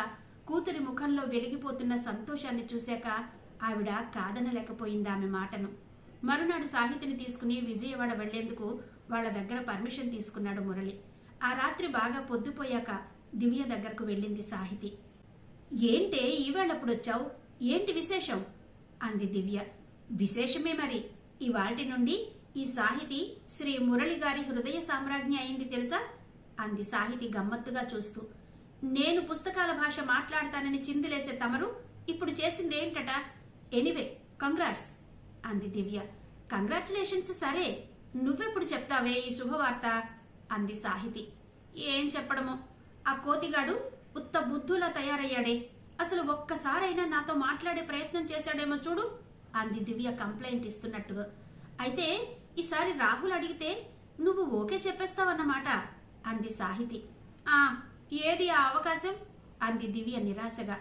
కూతురి ముఖంలో వెలిగిపోతున్న సంతోషాన్ని చూశాక ఆవిడ కాదనలేకపోయింది ఆమె మాటను. మరునాడు సాహితిని తీసుకుని విజయవాడ వెళ్లేందుకు వాళ్ల దగ్గర పర్మిషన్ తీసుకున్నాడు మురళి. ఆ రాత్రి బాగా పొద్దుపోయాక దివ్య దగ్గరకు వెళ్ళింది సాహితి. ఏంటే ఈవేళప్పుడొచ్చావు? ఏంటి విశేషం అంది దివ్య. విశేషమే మరి. ఇవాల్టి నుండి ఈ సాహితి శ్రీ మురళి గారి హృదయ సామ్రాజ్ఞి అయింది తెలుసా అంది సాహితి గమ్మత్తుగా చూస్తూ. నేను పుస్తకాల భాష మాట్లాడతానని చిందులేసే తమరు ఇప్పుడు చేసిందేంటట? ఎనీవే, కంగ్రాట్స్ అంది దివ్య. కంగ్రాచులేషన్స్ సరే, నువ్వెప్పుడు చెప్తావే ఈ శుభవార్త అంది సాహితి. ఏం చెప్పడమో, ఆ కోతిగాడు ఉత్త బుద్ధులా తయారయ్యాడే. అసలు ఒక్కసారైనా నాతో మాట్లాడే ప్రయత్నం చేశాడేమో చూడు అంది దివ్య కంప్లైంట్ ఇస్తున్నట్టుగా. అయితే ఈసారి రాహుల్ అడిగితే నువ్వు ఓకే చెప్పేస్తావన్నమాట అంది సాహితి. ఏది ఆ అవకాశం అంది దివ్య నిరాశగా.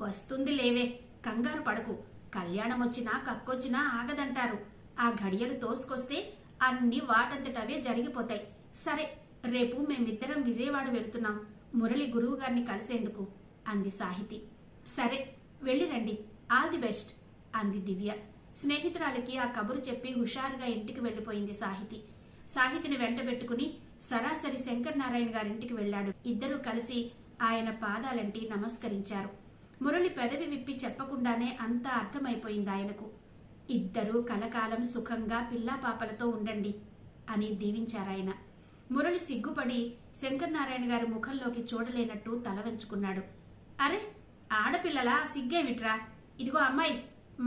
వస్తుంది లేవే, కంగారు పడకు. కళ్యాణం వచ్చినా కక్కొచ్చినా ఆగదంటారు. ఆ ఘడియలు తోసుకొస్తే అన్ని వాటంతటవే జరిగిపోతాయి. సరే, రేపు మేమిద్దరం విజయవాడ వెళ్తున్నాం మురళి గురువు గారిని కలిసేందుకు అంది సాహితి. సరే, వెళ్ళిరండి, ఆల్ ది బెస్ట్ అంది దివ్య. స్నేహితురాలికి ఆ కబురు చెప్పి హుషారుగా ఇంటికి వెళ్లిపోయింది సాహితి. సాహితిని వెంటబెట్టుకుని సరాసరి శంకర్ నారాయణ గారింటికి వెళ్లాడు. ఇద్దరూ కలిసి ఆయన పాదాలంటి నమస్కరించారు. మురళి పెదవి విప్పి చెప్పకుండానే అంతా అర్థమైపోయింది ఆయనకు. ఇద్దరూ కలకాలం సుఖంగా పిల్లాపాపలతో ఉండండి అని దీవించారాయన. మురళి సిగ్గుపడి శంకరనారాయణ గారి ముఖంలోకి చూడలేనట్టు తల వంచుకున్నాడు. అరే, ఆడపిల్లలా సిగ్గేమిట్రా? ఇదిగో అమ్మాయి,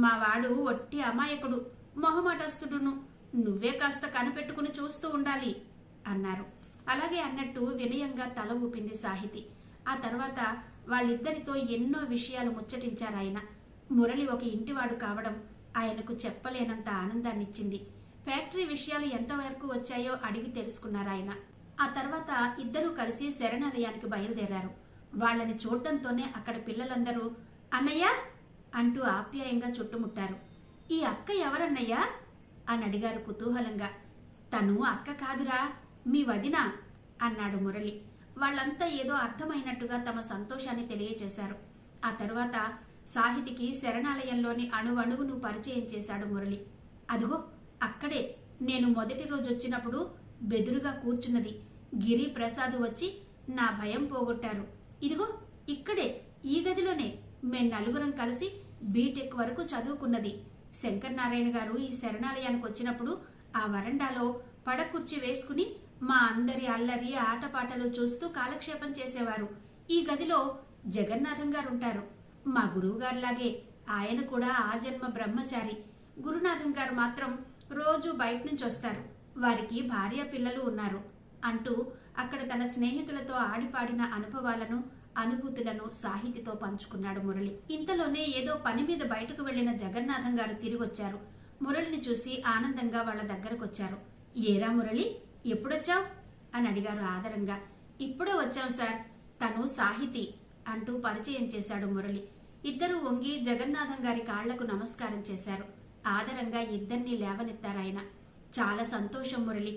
మా వాడు ఒట్టి అమాయకుడు, మొహమాటస్తుడును. నువ్వే కాస్త కనిపెట్టుకుని చూస్తూ ఉండాలి అన్నారు. అలాగే అన్నట్టు వినయంగా తల ఊపింది సాహితి. ఆ తర్వాత వాళ్ళిద్దరితో ఎన్నో విషయాలు ముచ్చటించారాయన. మురళి ఒక ఇంటివాడు కావడం ఆయనకు చెప్పలేనంత ఆనందాన్నిచ్చింది. ఫ్యాక్టరీ విషయాలు ఎంతవరకు వచ్చాయో అడిగి తెలుసుకున్నారాయన. ఆ తర్వాత ఇద్దరూ కలిసి శరణాలయానికి బయలుదేరారు. వాళ్ళని చూడటంతోనే అక్కడ పిల్లలందరూ అన్నయ్య అంటూ ఆప్యాయంగా చుట్టుముట్టారు. ఈ అక్క ఎవరన్నయ్యా అని అడిగారు కుతూహలంగా. తను అక్క కాదురా, మీ వదిన అన్నాడు మురళి. వాళ్ళంతా ఏదో అర్థమైనట్టుగా తమ సంతోషాన్ని తెలియచేశారు. ఆ తర్వాత సాహితికి శరణాలయంలోని అణువణువును పరిచయం చేశాడు మురళి. అదిగో అక్కడే నేను మొదటి రోజు వచ్చినప్పుడు బెదురుగా కూర్చున్నది గిరి ప్రసాద్ వచ్చి నా భయం పోగొట్టారు. ఇదిగో ఇక్కడే ఈ గదిలోనే మేం నలుగురం కలిసి బీటెక్ వరకు చదువుకున్నది. శంకర్ నారాయణ గారు ఈ శరణాలయానికి వచ్చినప్పుడు ఆ వరండాలో పడకుర్చీ వేసుకుని మా అందరి అల్లరి ఆటపాటలు చూస్తూ కాలక్షేపం చేసేవారు. ఈ గదిలో జగన్నాథం గారుంటారు. మా గురువుగారిలాగే ఆయన కూడా ఆ జన్మ బ్రహ్మచారి. గురునాథం గారు మాత్రం రోజు బయట నుంచి వస్తారు. వారికి భార్య పిల్లలు ఉన్నారు అంటూ అక్కడ తన స్నేహితులతో ఆడిపాడిన అనుభవాలను అనుభూతులను సాహితితో పంచుకున్నాడు మురళి. ఇంతలోనే ఏదో పని మీద బయటకు వెళ్లిన జగన్నాథం గారు తిరిగొచ్చారు. మురళిని చూసి ఆనందంగా వాళ్ల దగ్గరకొచ్చారు. ఏరా మురళి, ఎప్పుడొచ్చావు అని అడిగారు ఆదరంగా. ఇప్పుడే వచ్చాం సార్, తను సాహితి అంటూ పరిచయం చేశాడు మురళి. ఇద్దరూ వంగి జగన్నాథం గారి కాళ్లకు నమస్కారం చేశారు. ఆదరంగా ఇద్దరినీ లేవనెత్తారాయన. చాలా సంతోషం మురళి,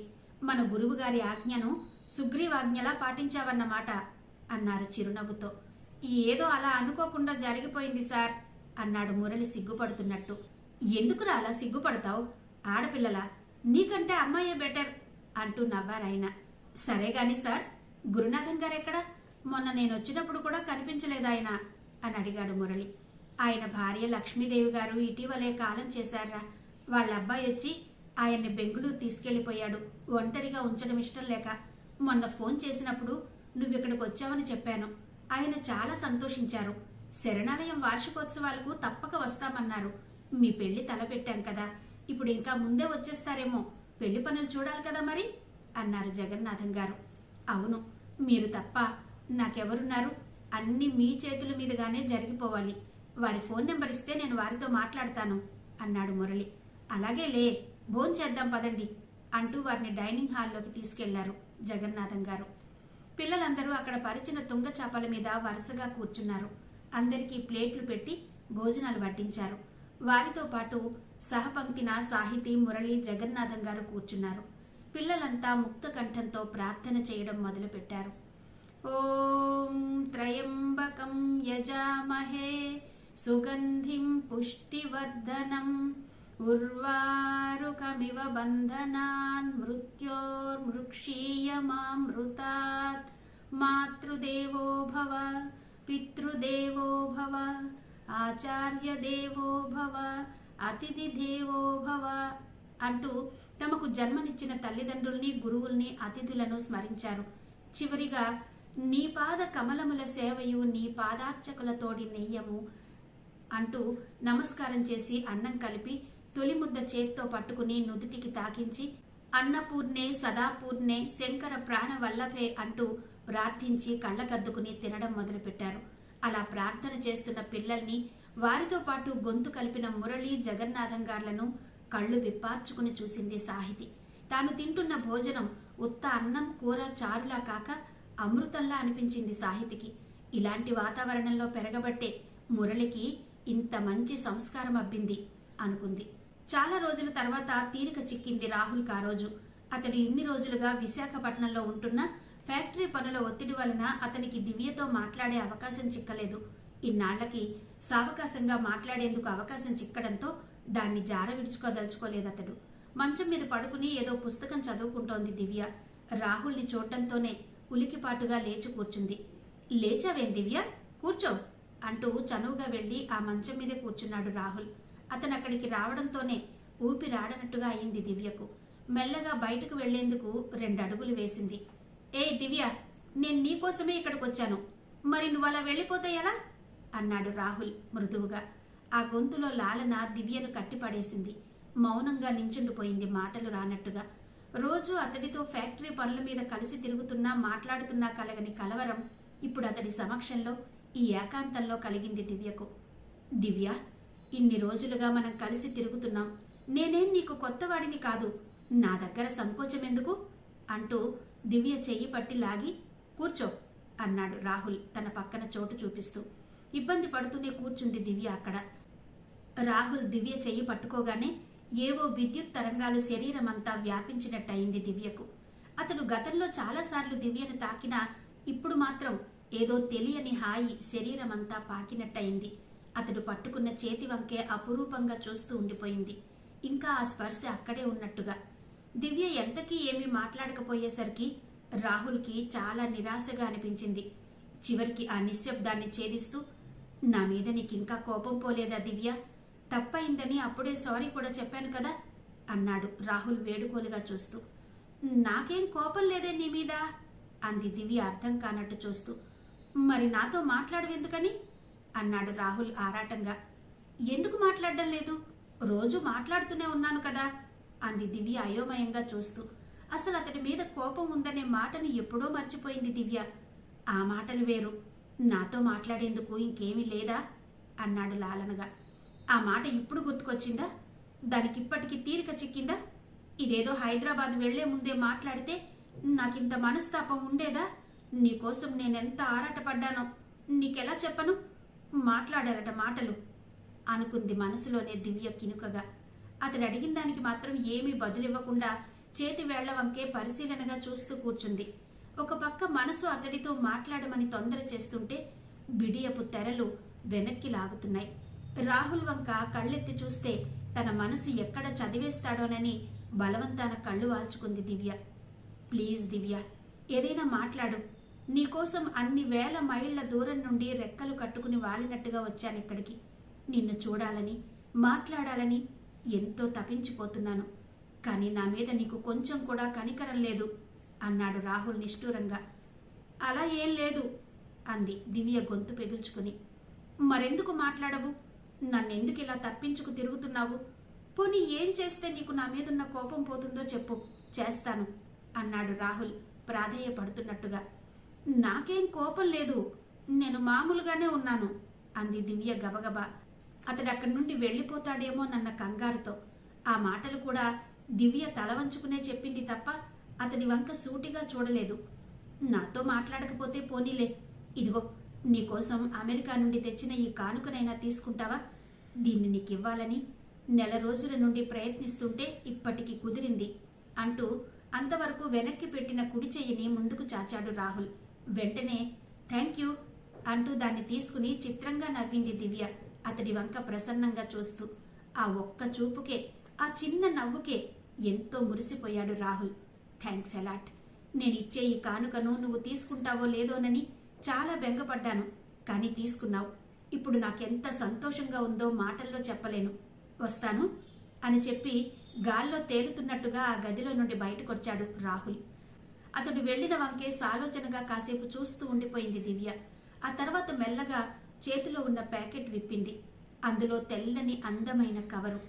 మన గురువుగారి ఆజ్ఞను సుగ్రీవాజ్ఞలా పాటించావన్నమాట అన్నారు చిరునవ్వుతో. ఏదో అలా అనుకోకుండా జరిగిపోయింది సార్ అన్నాడు మురళి సిగ్గుపడుతున్నట్టు. ఎందుకురా అలా సిగ్గుపడతావు? ఆడపిల్లలా, నీకంటే అమ్మాయే బెటర్ అంటూ నవ్వారాయన. సరేగాని సార్, గురునాథం గారెక్కడా? మొన్న నేనొచ్చినప్పుడు కూడా కనిపించలేదాయన అని అడిగాడు మురళి. ఆయన భార్య లక్ష్మీదేవి గారు ఇటీవలే కాలం చేశారా. వాళ్ళ అబ్బాయి వచ్చి ఆయన్ని బెంగుళూరు తీసుకెళ్లిపోయాడు, ఒంటరిగా ఉంచడం ఇష్టం లేక. మొన్న ఫోన్ చేసినప్పుడు నువ్విక్కడికి వచ్చావని చెప్పాను. ఆయన చాలా సంతోషించారు. శరణాలయం వార్షికోత్సవాలకు తప్పక వస్తామన్నారు. మీ పెళ్లి తలపెట్టాం కదా, ఇప్పుడు ఇంకా ముందే వచ్చేస్తారేమో, పెళ్లి పనులు చూడాలి కదా మరి అన్నారు జగన్నాథం గారు. అవును, మీరు తప్ప నాకెవరున్నారు? అన్నీ మీ చేతుల మీదుగానే జరిగిపోవాలి. వారి ఫోన్ నెంబర్ ఇస్తే నేను వారితో మాట్లాడతాను అన్నాడు మురళి. అలాగే లే, భోంచేద్దాం పదండి అంటూ వారిని డైనింగ్ హాల్లోకి తీసుకెళ్లారు జగన్నాథం గారు. పిల్లలందరూ అక్కడ పరిచిన తుంగ చాపల మీద వరుసగా కూర్చున్నారు. అందరికీ ప్లేట్లు పెట్టి భోజనాలు వడ్డించారు. వారితో పాటు సహపంక్తిన సాహితీ, మురళి, జగన్నాథం గారు కూర్చున్నారు. పిల్లలంతా ముక్త కంఠంతో ప్రార్థన చేయడం మొదలుపెట్టారు. ఓం త్రయంబకం యజామహే సుగంధిం పుష్టివర్ధనం ఉర్వారుకమివ బంధనాన్ మృత్యోర్మృక్షీయమామృతాత్ మాతృదేవో భవ పితృదేవో భవ ఆచార్యదేవో భవ అతిథి దేవో భవ అంటూ తమకు జన్మనిచ్చిన తల్లిదండ్రుల్ని, గురువుల్ని, అతిథులను స్మరించారు. చివరిగా నీ పాద కమలముల సేవయు నీ పాదార్చకులతోడి నెయ్యము అంటూ నమస్కారం చేసి అన్నం కలిపి తొలి ముద్ద చేత్తో పట్టుకుని నుదుటికి తాకించి అన్నపూర్ణే సదాపూర్ణే శంకర ప్రాణవల్లభే అంటూ ప్రార్థించి కళ్ళకద్దుకుని తినడం మొదలుపెట్టారు. అలా ప్రార్థన చేస్తున్న పిల్లల్ని, వారితో పాటు గొంతు కలిపిన మురళి, జగన్నాథం గార్లను కళ్ళు విప్పార్చుకుని చూసింది సాహితి. తాను తింటున్న భోజనం ఉత్త అన్నం, కూర, చారులా కాక అమృతంలా అనిపించింది సాహితికి. ఇలాంటి వాతావరణంలో పెరగబట్టే మురళికి ఇంత మంచి సంస్కారం అబ్బింది అనుకుంది. చాలా రోజుల తర్వాత తీరిక చిక్కింది రాహుల్కి ఆ రోజు. అతడు ఇన్ని రోజులుగా విశాఖపట్నంలో ఉంటున్న ఫ్యాక్టరీ పనుల ఒత్తిడి వలన అతనికి దివ్యతో మాట్లాడే అవకాశం చిక్కలేదు. ఇన్నాళ్లకి సావకాశంగా మాట్లాడేందుకు అవకాశం చిక్కడంతో దాన్ని జార విడుచుకోదలుచుకోలేదతడు. మంచం మీద పడుకుని ఏదో పుస్తకం చదువుకుంటోంది దివ్య. రాహుల్ని చూడటంతోనే ఉలికిపాటుగా లేచి కూర్చుంది. లేచావేం దివ్య, కూర్చో అంటూ చనువుగా వెళ్లి ఆ మంచం మీదే కూర్చున్నాడు రాహుల్. అతను అక్కడికి రావడంతోనే ఊపిరాడనట్టుగా అయింది దివ్యకు. మెల్లగా బయటకు వెళ్లేందుకు 2 అడుగులు వేసింది. ఏ దివ్య, నేను నీకోసమే ఇక్కడికి వచ్చాను, మరి నువ్వు అలా వెళ్ళిపోతే ఎలా అన్నాడు రాహుల్ మృదువుగా. ఆ గొంతులో లాలన దివ్యను కట్టిపడేసింది. మౌనంగా నించుండిపోయింది, మాటలు రానట్టుగా. రోజు అతడితో ఫ్యాక్టరీ పనుల మీద కలిసి తిరుగుతున్నా మాట్లాడుతున్నా కలగని కలవరం ఇప్పుడు అతడి సమక్షంలో ఈ ఏకాంతంలో కలిగింది దివ్యకు. దివ్య, ఇన్ని రోజులుగా మనం కలిసి తిరుగుతున్నాం. నేనేం నీకు కొత్తవాడిని కాదు, నా దగ్గర సంకోచం ఎందుకు అంటూ దివ్య చెయ్యి పట్టి లాగి కూర్చో అన్నాడు రాహుల్ తన పక్కన చోటు చూపిస్తూ. ఇబ్బంది పడుతూనే కూర్చుంది దివ్య అక్కడ. రాహుల్ దివ్య చెయ్యి పట్టుకోగానే ఏవో విద్యుత్ తరంగాలు శరీరమంతా వ్యాపించినట్టయింది దివ్యకు. అతడు గతంలో చాలాసార్లు దివ్యను తాకినా ఇప్పుడు మాత్రం ఏదో తెలియని హాయి శరీరమంతా పాకినట్టయింది. అతడు పట్టుకున్న చేతి వంకే అపురూపంగా చూస్తూ ఉండిపోయింది. ఇంకా ఆ స్పర్శ అక్కడే ఉన్నట్టుగా. దివ్య ఎంతకీ ఏమీ మాట్లాడకపోయేసరికి రాహుల్కి చాలా నిరాశగా అనిపించింది. చివరికి ఆ నిశ్శబ్దాన్ని ఛేదిస్తూ, నా మీద నీకింకా కోపం పోలేదా దివ్య? తప్పయిందని అప్పుడే సారీ కూడా చెప్పాను కదా అన్నాడు రాహుల్ వేడుకోలుగా చూస్తూ. నాకేం కోపం లేదే నీ మీద అంది దివ్య అర్థం కానట్టు చూస్తూ. మరి నాతో మాట్లాడవెందుకని అన్నాడు రాహుల్ ఆరాటంగా. ఎందుకు మాట్లాడడం లేదు? రోజు మాట్లాడుతూనే ఉన్నాను కదా అంది దివ్య అయోమయంగా చూస్తూ. అసలు అతడి మీద కోపం ఉందనే మాటని ఎప్పుడో మర్చిపోయింది దివ్య. ఆ మాటలు వేరు, నాతో మాట్లాడేందుకు ఇంకేమీ లేదా అన్నాడు లాలనగా. ఆ మాట ఇప్పుడు గుర్తుకొచ్చిందా? దానికిప్పటికి తీరిక చిక్కిందా? ఇదేదో హైదరాబాద్ వెళ్లే ముందే మాట్లాడితే నాకింత మనస్తాపం ఉండేదా? నీకోసం నేనెంత ఆరాటపడ్డానో నీకెలా చెప్పను? మాట్లాడారట మాటలు అనుకుంది మనసులోనే దివ్య కినుకగా. అతడు అడిగిన దానికి మాత్రం ఏమీ బదులివ్వకుండా చేతి వేళ్ల వంకే పరిశీలనగా చూస్తూ కూర్చుంది. ఒక పక్క మనసు అతడితో మాట్లాడమని తొందర చేస్తుంటే బిడియపు తెరలు వెనక్కి లాగుతున్నాయి. రాహుల్ వంక కళ్ళెత్తి చూస్తే తన మనసు ఎక్కడ చదివేస్తాడోనని బలవంతాన కళ్ళు వాల్చుకుంది దివ్య. ప్లీజ్ దివ్య, ఏదైనా మాట్లాడు. నీకోసం అన్ని వేల మైళ్ల దూరం నుండి రెక్కలు కట్టుకుని వాలినట్టుగా వచ్చానిక్కడికి. నిన్ను చూడాలని, మాట్లాడాలని ఎంతో తపించిపోతున్నాను. కానీ నా మీద నీకు కొంచెం కూడా కనికరం లేదు అన్నాడు రాహుల్ నిష్ఠూరంగా. అలా ఏం లేదు అంది దివ్య గొంతు పెగుల్చుకుని. మరెందుకు మాట్లాడవు? నన్నెందుకు ఇలా తప్పించుకు తిరుగుతున్నావు? పోనీ ఏం చేస్తే నీకు నా మీదున్న కోపం పోతుందో చెప్పు, చేస్తాను అన్నాడు రాహుల్ ప్రాధేయపడుతున్నట్టుగా. నాకేం కోపం లేదు, నేను మామూలుగానే ఉన్నాను అంది దివ్య గబగబా. అతడు అక్కడి నుండి వెళ్ళిపోతాడేమోనన్న కంగారుతో. ఆ మాటలు కూడా దివ్య తల వంచుకునే చెప్పింది తప్ప అతడి వంక సూటిగా చూడలేదు. నాతో మాట్లాడకపోతే పోనీలే, ఇదిగో నీకోసం అమెరికా నుండి తెచ్చిన ఈ కానుకనైనా తీసుకుంటావా? దీన్ని నీకివ్వాలని నెల రోజుల నుండి ప్రయత్నిస్తుంటే ఇప్పటికి కుదిరింది అంటూ అంతవరకు వెనక్కి పెట్టిన కుడి చెయ్యిని ముందుకు చాచాడు రాహుల్. వెంటనే థ్యాంక్ యూ అంటూ దాన్ని తీసుకుని చిత్రంగా నవ్వింది దివ్య అతడి వంక ప్రసన్నంగా చూస్తూ. ఆ ఒక్క చూపుకే, ఆ చిన్న నవ్వుకే ఎంతో మురిసిపోయాడు రాహుల్. Thanks a lot. నేనిచ్చే ఈ కానుకను నువ్వు తీసుకుంటావో లేదోనని చాలా బెంగపడ్డాను, కానీ తీసుకున్నావు. ఇప్పుడు నాకెంత సంతోషంగా ఉందో మాటల్లో చెప్పలేను. వస్తాను అని చెప్పి గాల్లో తేలుతున్నట్టుగా ఆ గదిలో నుండి బయటకొచ్చాడు రాహుల్. అతడు వెళ్లిన వంకే సాలోచనగా కాసేపు చూస్తూ ఉండిపోయింది దివ్య. ఆ తర్వాత మెల్లగా చేతిలో ఉన్న ప్యాకెట్ విప్పింది. అందులో తెల్లని అందమైన కవరు,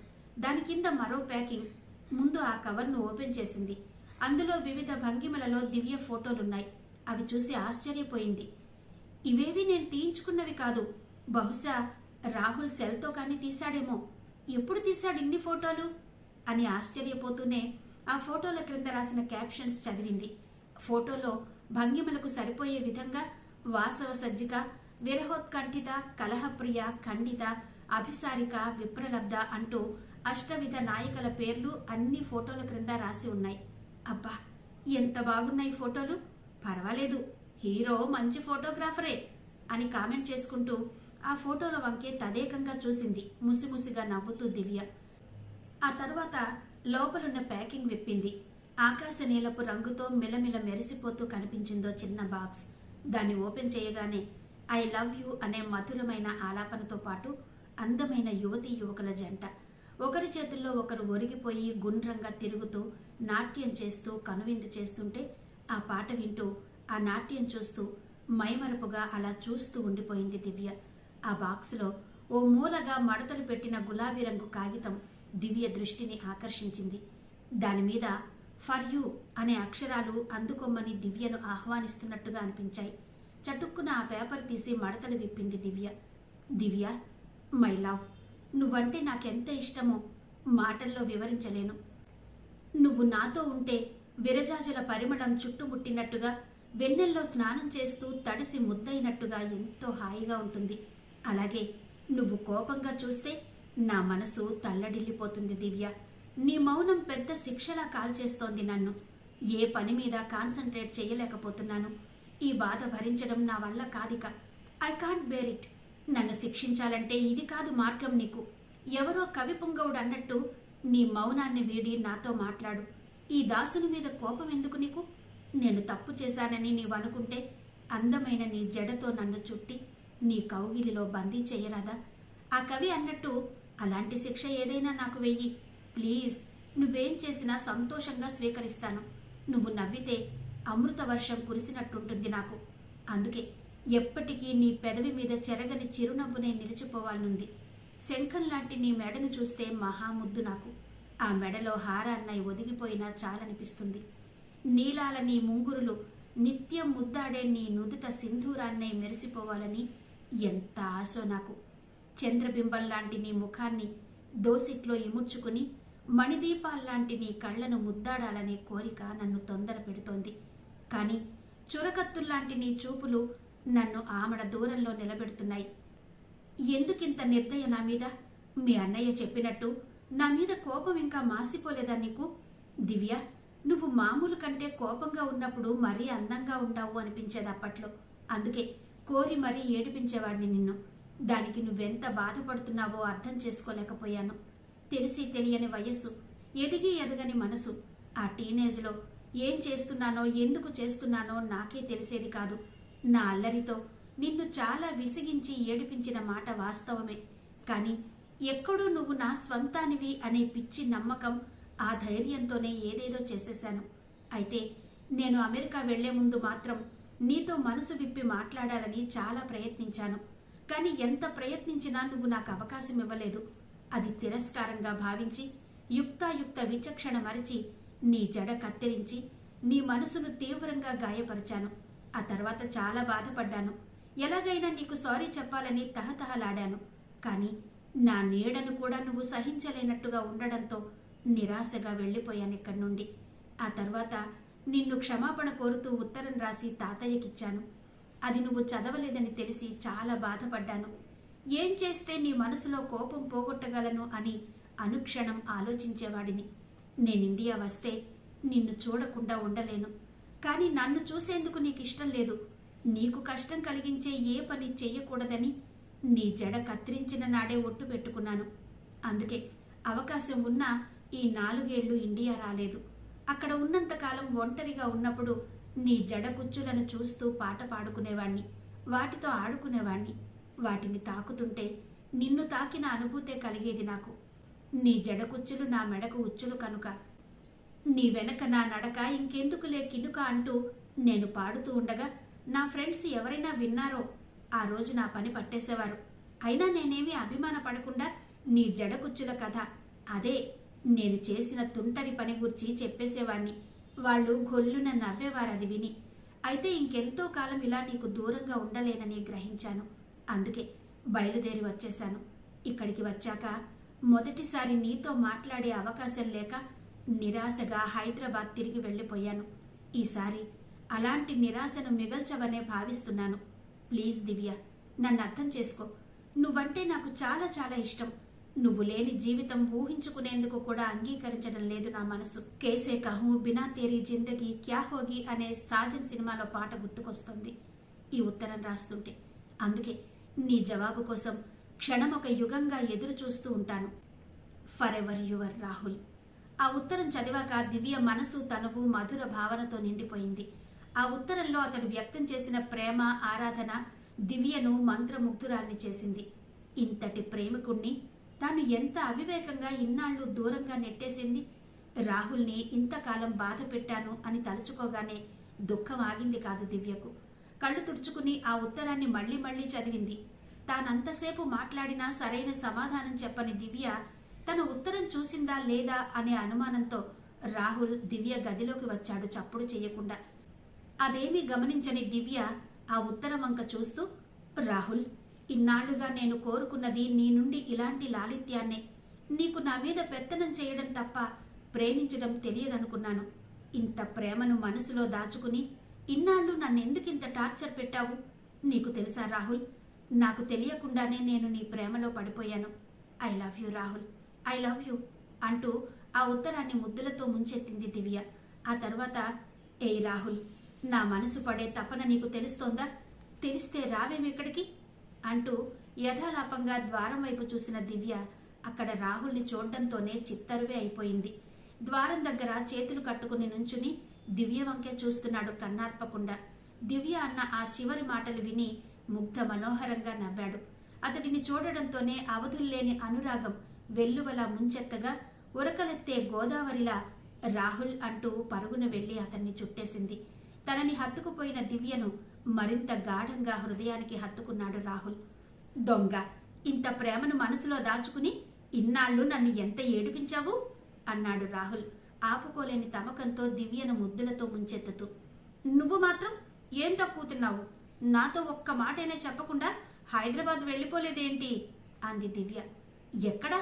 దాని కింద మరో ప్యాకింగ్. ముందు ఆ కవర్ను ఓపెన్ చేసింది. అందులో వివిధ భంగిమలలో దివ్య ఫోటోలున్నాయి. అవి చూసి ఆశ్చర్యపోయింది. ఇవేవి నేను తీయించుకున్నవి కాదు, బహుశా రాహుల్ సెల్తో కానీ తీశాడేమో. ఎప్పుడు తీశాడు ఇన్ని ఫోటోలు అని ఆశ్చర్యపోతూనే ఆ ఫోటోల క్రింద రాసిన క్యాప్షన్స్ చదివింది. ఫోటోలో భంగిమలకు సరిపోయే విధంగా వాసవ సజ్జిక, విరహోత్కంఠిత, కలహప్రియ, ఖండిత, అభిసారిక, విప్రలబ్ధ అంటూ అష్టవిధ నాయికల పేర్లు అన్ని ఫోటోల క్రింద రాసి ఉన్నాయి. అబ్బా, ఎంత బాగున్నాయి ఫోటోలు! పర్వాలేదు, హీరో మంచి ఫోటోగ్రాఫరే అని కామెంట్ చేసుకుంటూ ఆ ఫోటోల వంకే తదేకంగా చూసింది ముసిముసిగా నవ్వుతూ దివ్య. ఆ తర్వాత లోపలున్న ప్యాకింగ్ విప్పింది. ఆకాశ నీలపు రంగుతో మిలమిల మెరిసిపోతూ కనిపించిందో చిన్న బాక్స్. దాన్ని ఓపెన్ చేయగానే ఐ లవ్ యూ అనే మధురమైన ఆలాపనతో పాటు అందమైన యువతీ యువకుల జంట ఒకరి చేతుల్లో ఒకరు ఒరిగిపోయి గుండ్రంగా తిరుగుతూ నాట్యం చేస్తూ కనువిందు చేస్తుంటే ఆ పాట వింటూ ఆ నాట్యం చూస్తూ మైమరపుగా అలా చూస్తూ ఉండిపోయింది దివ్య. ఆ బాక్సులో ఓ మూలగా మడతలు పెట్టిన గులాబీ రంగు కాగితం దివ్య దృష్టిని ఆకర్షించింది. దానిమీద ఫర్ యూ అనే అక్షరాలు అందుకొమ్మని దివ్యను ఆహ్వానిస్తున్నట్టుగా అనిపించాయి. చటుక్కున ఆ పేపర్ తీసి మడతలు విప్పింది దివ్య. దివ్య, మై లవ్, నువ్వంటే నాకెంత ఇష్టమో మాటల్లో వివరించలేను. నువ్వు నాతో ఉంటే విరజాజుల పరిమళం చుట్టుముట్టినట్టుగా, వెన్నెల్లో స్నానం చేస్తూ తడిసి ముద్దయినట్టుగా ఎంతో హాయిగా ఉంటుంది. అలాగే నువ్వు కోపంగా చూస్తే నా మనసు తల్లడిల్లిపోతుంది దివ్య. నీ మౌనం పెద్ద శిక్షలా కాల్చేస్తోంది నన్ను. ఏ పని మీద కాన్సన్ట్రేట్ చేయలేకపోతున్నాను. ఈ బాధ భరించడం నా వల్ల కాదిక. I can't bear it. నన్ను శిక్షించాలంటే ఇది కాదు మార్గం నీకు. ఎవరో కవి పుంగవుడు అన్నట్టు నీ మౌనాన్ని వీడి నాతో మాట్లాడు. ఈ దాసుని మీద కోపం ఎందుకు నీకు? నేను తప్పు చేశానని నీవు అనుకుంటే అందమైన నీ జడతో నన్ను చుట్టి నీ కౌగిలిలో బందీ చెయ్యరాదా? ఆ కవి అన్నట్టు అలాంటి శిక్ష ఏదైనా నాకు వెయ్యి. ప్లీజ్, నువ్వేం చేసినా సంతోషంగా స్వీకరిస్తాను. నువ్వు నవ్వితే అమృత వర్షం కురిసినట్టుంటుంది నాకు. అందుకే ఎప్పటికీ నీ పెదవి మీద చెరగని చిరునవ్వునే నిలిచిపోవాలనుంది. శంఖం లాంటి నీ మెడను చూస్తే మహాముద్దు నాకు. ఆ మెడలో హారాన్నై ఒదిగిపోయినా చాలనిపిస్తుంది. నీలాల నీ ముంగురులు నిత్యం ముద్దాడే నీ నుదుట సింధూరాన్నై మెరిసిపోవాలని ఎంత ఆశో నాకు. చంద్రబింబం లాంటి నీ ముఖాన్ని దోసిట్లో ఇముడ్చుకుని మణిదీపాల్లాంటి నీ కళ్లను ముద్దాడాలనే కోరిక నన్ను తొందర పెడుతోంది. కానీ చురకత్తుల్లాంటి నీ చూపులు నన్ను ఆమడ దూరంలో నిలబెడుతున్నాయి. ఎందుకింత నిర్దయ నా మీద? మీ అన్నయ్య చెప్పినట్టు నా మీద కోపం ఇంకా మాసిపోలేదా నీకు? దివ్య, నువ్వు మామూలు కంటే కోపంగా ఉన్నప్పుడు మరీ అందంగా ఉంటావు అనిపించేది అప్పట్లో. అందుకే కోరి మరీ ఏడిపించేవాడిని నిన్ను. దానికి నువ్వెంత బాధపడుతున్నావో అర్థం చేసుకోలేకపోయాను. తెలిసి తెలియని వయస్సు, ఎదిగి ఎదగని మనసు. ఆ టీనేజ్లో ఏం చేస్తున్నానో ఎందుకు చేస్తున్నానో నాకే తెలిసేది కాదు. నా అల్లరితో నిన్ను చాలా విసిగించి ఏడిపించిన మాట వాస్తవమే. కానీ ఎక్కడూ నువ్వు నా స్వంతానివి అనే పిచ్చి నమ్మకం, ఆ ధైర్యంతోనే ఏదేదో చేసేశాను. అయితే నేను అమెరికా వెళ్లే ముందు మాత్రం నీతో మనసు విప్పి మాట్లాడాలని చాలా ప్రయత్నించాను. కానీ ఎంత ప్రయత్నించినా నువ్వు నాకు అవకాశం ఇవ్వలేదు. అది తిరస్కారంగా భావించి యుక్తాయుక్త విచక్షణ మరిచి నీ జడ కత్తిరించి నీ మనసును తీవ్రంగా గాయపరిచాను. ఆ తర్వాత చాలా బాధపడ్డాను. ఎలాగైనా నీకు సారీ చెప్పాలని తహతహలాడాను. కానీ నా నీడను కూడా నువ్వు సహించలేనట్టుగా ఉండడంతో నిరాశగా వెళ్ళిపోయాను ఇక్కడి నుండి. ఆ తర్వాత నిన్ను క్షమాపణ కోరుతూ ఉత్తరం రాసి తాతయ్యకిచ్చాను. అది నువ్వు చదవలేదని తెలిసి చాలా బాధపడ్డాను. ఏం చేస్తే నీ మనసులో కోపం పోగొట్టగలను అని అనుక్షణం ఆలోచించేవాడిని. నేను ఇండియా వస్తే నిన్ను చూడకుండా ఉండలేను. కానీ నన్ను చూసేందుకు నీకు ఇష్టం లేదు. నీకు కష్టం కలిగించే ఏ పని చెయ్యకూడదని నీ జడ కత్తిరించిన నాడే ఒట్టు పెట్టుకున్నాను. అందుకే అవకాశం ఉన్నా ఈ 4 ఏళ్లు ఇండియా రాలేదు. అక్కడ ఉన్నంతకాలం ఒంటరిగా ఉన్నప్పుడు నీ జడ కుచ్చులను చూస్తూ పాట పాడుకునేవాణ్ణి, వాటితో ఆడుకునేవాణ్ణి. వాటిని తాకుతుంటే నిన్ను తాకిన అనుభూతే కలిగేది నాకు. నీ జడ కుచ్చులు నా మెడకు ఉచ్చులు కనుక. నీ వెనక నా నడక ఇంకెందుకులే కినుక అంటూ నేను పాడుతూ ఉండగా నా ఫ్రెండ్స్ ఎవరైనా విన్నారో ఆ రోజు నా పని పట్టేసేవారు. అయినా నేనేమీ అభిమాన పడకుండా నీ జడ కుచ్చుల కథ, అదే నేను చేసిన తుంటరి పని గురించి చెప్పేసేవాణ్ణి. వాళ్ళు గొల్లున నవ్వేవారు అది విని. అయితే ఇంకెంతో కాలం ఇలా నీకు దూరంగా ఉండలేనని గ్రహించాను. అందుకే బయలుదేరి వచ్చేశాను. ఇక్కడికి వచ్చాక మొదటిసారి నీతో మాట్లాడే అవకాశం లేక నిరాశగా హైదరాబాద్ తిరిగి వెళ్ళిపోయాను. ఈసారి అలాంటి నిరాశను మిగల్చవనే భావిస్తున్నాను. ప్లీజ్ దివ్య, నన్ను అర్థం చేసుకో. నువ్వంటే నాకు చాలా చాలా ఇష్టం. నువ్వు లేని జీవితం ఊహించుకునేందుకు కూడా అంగీకరించడం లేదు నా మనసు. కేసే కహూ బినా తేరీ జిందగీ క్యా హోగి అనే సాజన్ సినిమాలో పాట గుర్తుకొస్తుంది ఈ ఉత్తరం రాస్తుంటే. అందుకే నీ జవాబు కోసం క్షణం ఒక యుగంగా ఎదురు చూస్తూ ఉంటాను. For ever your Rahul. ఆ ఉత్తరం చదివాక దివ్య మనసు తనువు మధుర భావనతో నిండిపోయింది. ఆ ఉత్తరంలో అతడు వ్యక్తం చేసిన ప్రేమ, ఆరాధన దివ్యను మంత్రముగ్ధురాల్ని చేసింది. ఇంతటి ప్రేమికుణ్ణి తాను ఎంత అవివేకంగా ఇన్నాళ్లు దూరంగా నెట్టేసింది. రాహుల్ని ఇంతకాలం బాధ పెట్టాను అని తలుచుకోగానే దుఃఖం ఆగింది కాదు దివ్యకు. కళ్ళు తుడుచుకుని ఆ ఉత్తరాన్ని మళ్లీ మళ్లీ చదివింది. తానంతసేపు మాట్లాడినా సరైన సమాధానం చెప్పని దివ్య తన ఉత్తరం చూసిందా లేదా అనే అనుమానంతో రాహుల్ దివ్య గదిలోకి వచ్చాడు చప్పుడు చెయ్యకుండా. అదేమీ గమనించని దివ్య ఆ ఉత్తరం వంక చూస్తూ, రాహుల్, ఇన్నాళ్లుగా నేను కోరుకున్నది నీ నుండి ఇలాంటి లాలిత్యాన్నే. నీకు నా మీద పెత్తనం చేయడం తప్ప ప్రేమించడం తెలియదనుకున్నాను. ఇంత ప్రేమను మనసులో దాచుకుని ఇన్నాళ్లు నన్నెందుకింత టార్చర్ పెట్టావు? నీకు తెలుసా రాహుల్, నాకు తెలియకుండానే నేను నీ ప్రేమలో పడిపోయాను. I love you Rahul, I love you అంటూ ఆ ఉత్తరాన్ని ముద్దులతో ముంచెత్తింది దివ్య. ఆ తర్వాత, ఏయ్ రాహుల్, నా మనసు పడే తపన నీకు తెలుస్తోందా? తెలిస్తే రావేమిక్కడికి అంటూ యథాలాపంగా ద్వారం వైపు చూసిన దివ్య అక్కడ రాహుల్ని చూడడంతోనే చిత్తరువే అయిపోయింది. ద్వారం దగ్గర చేతులు కట్టుకుని నుంచుని దివ్య వంకే చూస్తున్నాడు కన్నార్పకుండా. దివ్య అన్న ఆ చివరి మాటలు విని ముగ్ధ మనోహరంగా నవ్వాడు. అతడిని చూడడంతోనే అవధుల్లేని అనురాగం వెల్లువలా ముంచెత్తగా ఉరకలెత్తే గోదావరిలా రాహుల్ అంటూ పరుగున వెళ్లి అతన్ని చుట్టేసింది. తనని హత్తుకుపోయిన దివ్యను మరింత గాఢంగా హృదయానికి హత్తుకున్నాడు రాహుల్. దొంగ, ఇంత ప్రేమను మనసులో దాచుకుని ఇన్నాళ్లు నన్ను ఎంత ఏడిపించావు అన్నాడు రాహుల్ ఆపుకోలేని తమకంతో దివ్యను ముద్దులతో ముంచెత్తుతూ. నువ్వు మాత్రం ఏం తక్కువతున్నావు? నాతో ఒక్క మాటైనా చెప్పకుండా హైదరాబాద్ వెళ్ళిపోలేదేంటి అంది దివ్య. ఎక్కడా?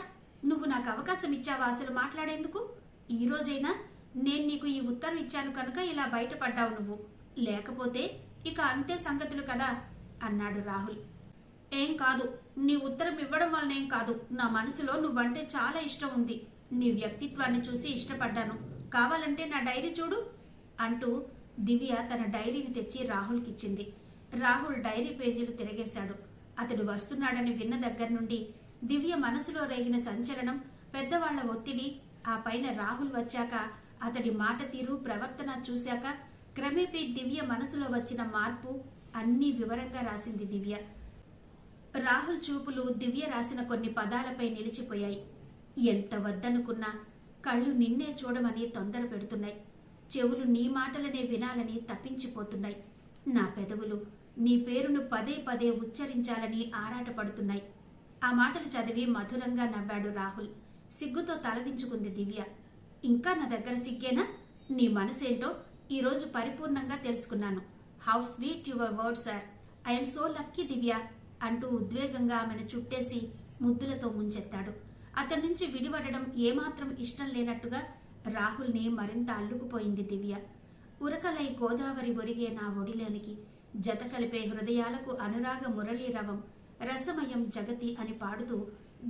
నువ్వు నాకు అవకాశం ఇచ్చావా అసలు మాట్లాడేందుకు? ఈ రోజైనా నేను నీకు ఈ ఉత్తరం ఇచ్చాను కనుక ఇలా బయటపడ్డావు నువ్వు. లేకపోతే ఇక అంతే సంగతులు కదా అన్నాడు రాహుల్. ఏం కాదు, నీ ఉత్తరం ఇవ్వడం వల్లనేం కాదు. నా మనసులో నువ్వంటే చాలా ఇష్టం ఉంది. నీ వ్యక్తిత్వాన్ని చూసి ఇష్టపడ్డాను. కావాలంటే నా డైరీ చూడు అంటూ దివ్య తన డైరీని తెచ్చి రాహుల్కిచ్చింది. రాహుల్ డైరీ పేజీలు తిరగేశాడు. అతడు వస్తున్నాడని విన్న దగ్గర నుండి దివ్య మనసులో రేగిన సంచలనం, పెద్దవాళ్ల ఒత్తిడి, ఆ పైన రాహుల్ వచ్చాక అతడి మాట తీరు, ప్రవర్తన చూశాక క్రమేపీ దివ్య మనసులో వచ్చిన మార్పు అన్నీ వివరంగా రాసింది దివ్య. రాహుల్ చూపులు దివ్య రాసిన కొన్ని పదాలపై నిలిచిపోయాయి. ఎంత వద్దనుకున్నా కళ్ళు నిన్నే చూడమని తొందర పెడుతున్నాయి. చెవులు నీ మాటలనే వినాలని తప్పించిపోతున్నాయి. నా పెదవులు నీ పేరును పదే పదే ఉచ్చరించాలని ఆరాటపడుతున్నాయి. ఆ మాటలు చదివి మధురంగా నవ్వాడు రాహుల్. సిగ్గుతో తలదించుకుంది దివ్య. ఇంకా నా దగ్గర సిగ్గేనా? నీ మనసేంటో ఈరోజు పరిపూర్ణంగా తెలుసుకున్నాను. How sweet your words sir. I'm so lucky Divya అంటూ ఉద్వేగంగా ఆమెను చుట్టేసి ముద్దులతో ముంచెత్తాడు. అతడి నుంచి విడిపడడం ఏమాత్రం ఇష్టం లేనట్టుగా రాహుల్ని మరింత అల్లుకుపోయింది దివ్య. ఉరకలై గోదావరి ఒరిగే నా ఒడిలోనికి జత కలిపే హృదయాలకు అనురాగ మురళీరవం రసమయం జగతి అని పాడుతూ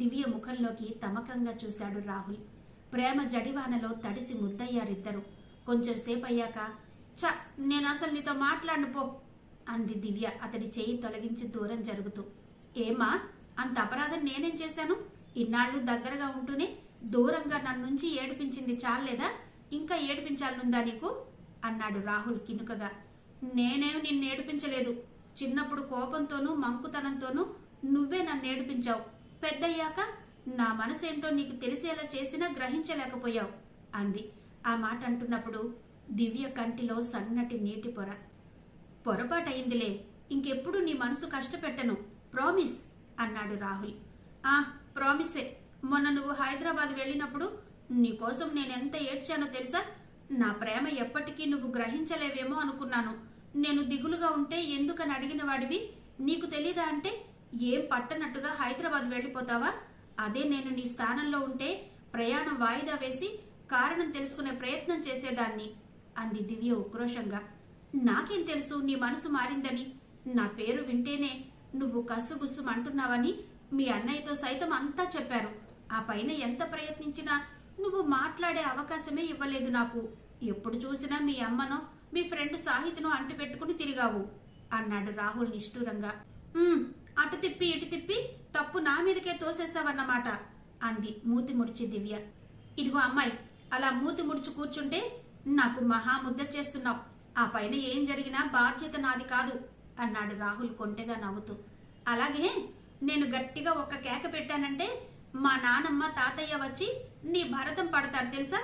దివ్య ముఖంలోకి తమకంగా చూశాడు రాహుల్. ప్రేమ జడివానలో తడిసి ముద్దయ్యారిద్దరు. కొంచెం సేపయ్యాక చ నేను అసలు నీతో మాట్లాడను పో అంది దివ్య అతడి చేయి తొలగించి దూరం జరుగుతూ. ఏమా, అంత అపరాధం నేనేం చేశాను? ఇన్నాళ్ళు దగ్గరగా ఉంటూనే దూరంగా నన్నుంచి ఏడిపించింది చాలేదా? ఇంకా ఏడిపించాలనుందా నీకు? అన్నాడు రాహుల్ కినుకగా. నేనేం నిన్ను ఏడిపించలేదు. చిన్నప్పుడు కోపంతోనూ మంకుతనంతోనూ నువ్వే నన్ను ఏడిపించావు. పెద్దయ్యాక నా మనసేంటో నీకు తెలిసేలా చేసినా గ్రహించలేకపోయావు అంది. ఆ మాట అంటున్నప్పుడు దివ్య కంటిలో సన్నటి నీటి పొర. పొరపాటయిందిలే, ఇంకెప్పుడు నీ మనసు కష్టపెట్టను, ప్రామిస్ అన్నాడు రాహుల్. ప్రామిసే. మొన్న నువ్వు హైదరాబాద్ వెళ్ళినప్పుడు నీకోసం నేనెంత ఏడ్చానో తెలుసా? నా ప్రేమ ఎప్పటికీ నువ్వు గ్రహించలేవేమో అనుకున్నాను. నేను దిగులుగా ఉంటే ఎందుకని అడిగిన వాడివి నీకు తెలీదా అంటే ఏం పట్టనట్టుగా హైదరాబాద్ వెళ్ళిపోతావా? అదే నేను నీ స్థానంలో ఉంటే ప్రయాణం వాయిదా వేసి కారణం తెలుసుకునే ప్రయత్నం చేసేదాన్ని అంది దివ్య ఉక్రోషంగా. నాకేం తెలుసు నీ మనసు మారిందని? నా పేరు వింటేనే నువ్వు కస్సుబుస్సు అంటున్నావని మీ అన్నయ్యతో సైతం అంతా చెప్పారు. ఆ పైన ఎంత ప్రయత్నించినా నువ్వు మాట్లాడే అవకాశమే ఇవ్వలేదు నాకు. ఎప్పుడు చూసినా మీ అమ్మనో మీ ఫ్రెండ్ సాహిత్యను అంటి పెట్టుకుని తిరిగావు అన్నాడు రాహుల్ నిష్ఠూరంగా. అటు తిప్పి ఇటు తిప్పి తప్పు నా మీదకే తోసేసావన్నమాట అంది మూతి ముడిచి దివ్య. ఇదిగో అమ్మాయి, అలా మూతి ముడిచి కూర్చుంటే నాకు మహా ముద్ద చేస్తున్నావు. ఆ పైన ఏం జరిగినా బాధ్యత నాది కాదు అన్నాడు రాహుల్ కొంటెగా నవ్వుతూ. అలాగే నేను గట్టిగా ఒక కేక పెట్టానంటే మా నానమ్మ తాతయ్య వచ్చి నీ భరతం పడతారు తెలుసా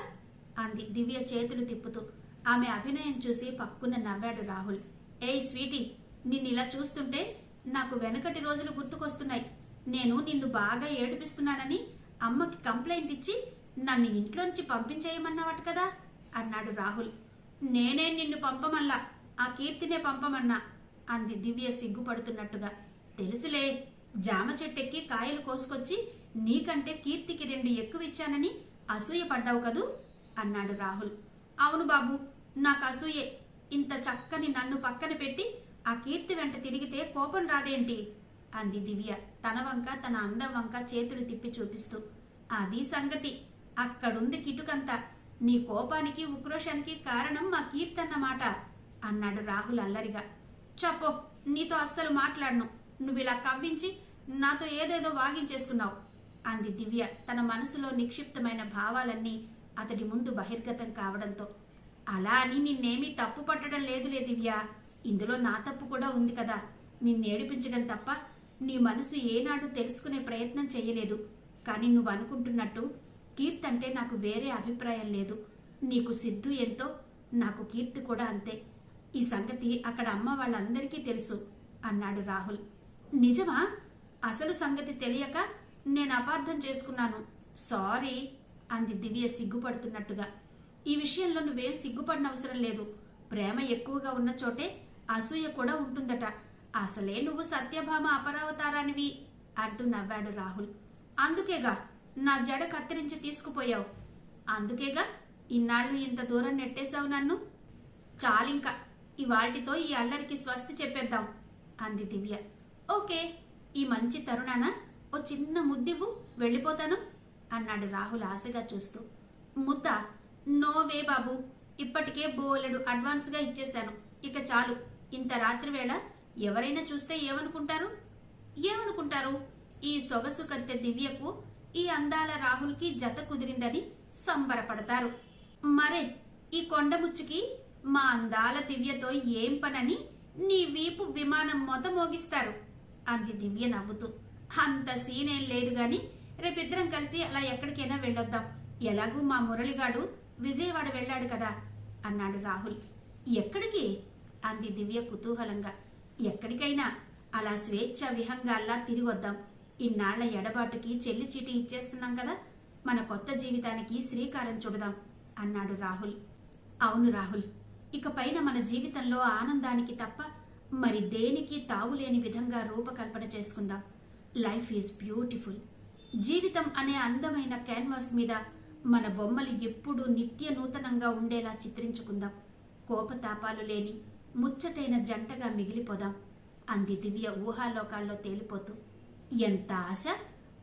అంది దివ్య చేతులు తిప్పుతూ. ఆమె అభినయం చూసి పక్కున నవ్వాడు రాహుల్. ఏయ్ స్వీటీ, నిన్నిలా చూస్తుంటే నాకు వెనకటి రోజులు గుర్తుకొస్తున్నాయి. నేను నిన్ను బాగా ఏడిపిస్తున్నానని అమ్మకి కంప్లైంట్ ఇచ్చి నన్ను ఇంట్లోంచి పంపించేయమన్నావట కదా అన్నాడు రాహుల్. నేనే నిన్ను పంపమల్లా, ఆ కీర్తినే పంపమన్నా అంది దివ్య సిగ్గుపడుతున్నట్టుగా. తెలుసులే, జామ చెట్టెక్కి కాయలు కోసుకొచ్చి నీకంటే కీర్తికి 2 ఎక్కువిచ్చానని అసూయ పడ్డావు కదూ అన్నాడు రాహుల్. అవును బాబు, నాకు అసూయే. ఇంత చక్కని నన్ను పక్కన పెట్టి ఆ కీర్తి వెంట తిరిగితే కోపం రాదేంటి అంది దివ్య తన వంక తన అందం వంక చేతులు తిప్పి చూపిస్తూ. అది సంగతి. అక్కడుంది కిటుకంతా. నీ కోపానికి ఉక్రోషానికి కారణం మా కీర్తి అన్నమాట అన్నాడు రాహుల్ అల్లరిగా. చెప్పో, నీతో అస్సలు మాట్లాడను. నువ్విలా కవ్వించి నాతో ఏదేదో వాగించేస్తున్నావు అంది దివ్య తన మనసులో నిక్షిప్తమైన భావాలన్నీ అతడి ముందు బహిర్గతం కావడంతో. అలా అని నిన్నేమీ తప్పు పట్టడం లేదులే దివ్య. ఇందులో నా తప్పు కూడా ఉంది కదా. నిన్నేడిపించడం తప్ప నీ మనసు ఏనాడు తెలుసుకునే ప్రయత్నం చెయ్యలేదు. కానీ నువ్వు అనుకుంటున్నట్టు కీర్తి అంటే నాకు వేరే అభిప్రాయం లేదు. నీకు సిద్ధు ఎంతో నాకు కీర్తి కూడా అంతే. ఈ సంగతి అక్కడ అమ్మ వాళ్ళందరికీ తెలుసు అన్నాడు రాహుల్. నిజమా? అసలు సంగతి తెలియక నేను అపార్థం చేసుకున్నాను, సారీ అంది దివ్య సిగ్గుపడుతున్నట్టుగా. ఈ విషయంలో నువ్వేం సిగ్గుపడిన అవసరం లేదు. ప్రేమ ఎక్కువగా ఉన్న చోటే అసూయ కూడా ఉంటుందట. అసలే నువ్వు సత్యభామ అపరావతారానివి అంటూ నవ్వాడు రాహుల్. అందుకేగా నా జడ కత్తిరించి తీసుకుపోయావు. అందుకేగా ఇన్నాళ్ళు ఇంత దూరం నెట్టేశావు నన్ను. చాలింకా, ఇవాళ్టితో ఈ అల్లరికి స్వస్తి చెప్పేద్దాం అంది దివ్య. ఓకే, ఈ మంచి తరుణాన ఓ చిన్న ముద్దివ్వు, వెళ్ళిపోతాను అన్నాడు రాహుల్ ఆశగా చూస్తూ. ముద్ద? నోవే బాబు, ఇప్పటికే బోలెడు అడ్వాన్స్గా ఇచ్చేశాను. ఇక చాలు. ఇంత రాత్రి వేళ ఎవరైనా చూస్తే ఏమనుకుంటారు? ఈ సొగసు కత్తె దివ్యకు ఈ అందాల రాహుల్కి జత కుదిరిందని సంబరపడతారు. మరే ఈ కొండముచ్చుకి మా అందాల దివ్యతో ఏం పనని నీ వీపు విమానం మోగిస్తారు అంది దివ్య నవ్వుతూ. అంత సీనేం లేదు గాని రేపిద్దరం కలిసి అలా ఎక్కడికైనా వెళ్ళొద్దాం. ఎలాగూ మా మురళిగాడు విజయవాడ వెళ్ళాడు కదా అన్నాడు రాహుల్. ఎక్కడికి అంది దివ్య కుతూహలంగా. ఎక్కడికైనా అలా స్వేచ్ఛ విహంగాల్లా తిరిగొద్దాం. ఇన్నాళ్ల ఎడబాటుకి చెల్లి చీటి ఇచ్చేస్తున్నాం కదా, మన కొత్త జీవితానికి శ్రీకారం చుడదాం అన్నాడు రాహుల్. అవును రాహుల్, ఇక పైన మన జీవితంలో ఆనందానికి తప్ప మరి దేనికి తావులేని విధంగా రూపకల్పన చేసుకుందాం. Life is beautiful. జీవితం అనే అందమైన క్యాన్వాస్ మీద మన బొమ్మలు ఎప్పుడూ నిత్య నూతనంగా ఉండేలా చిత్రించుకుందాం. కోపతాపాలు లేని ముచ్చటైన జంటగా మిగిలిపోదాం అంది దివ్య ఊహాలోకాల్లో తేలిపోతూ. ఎంత ఆశ!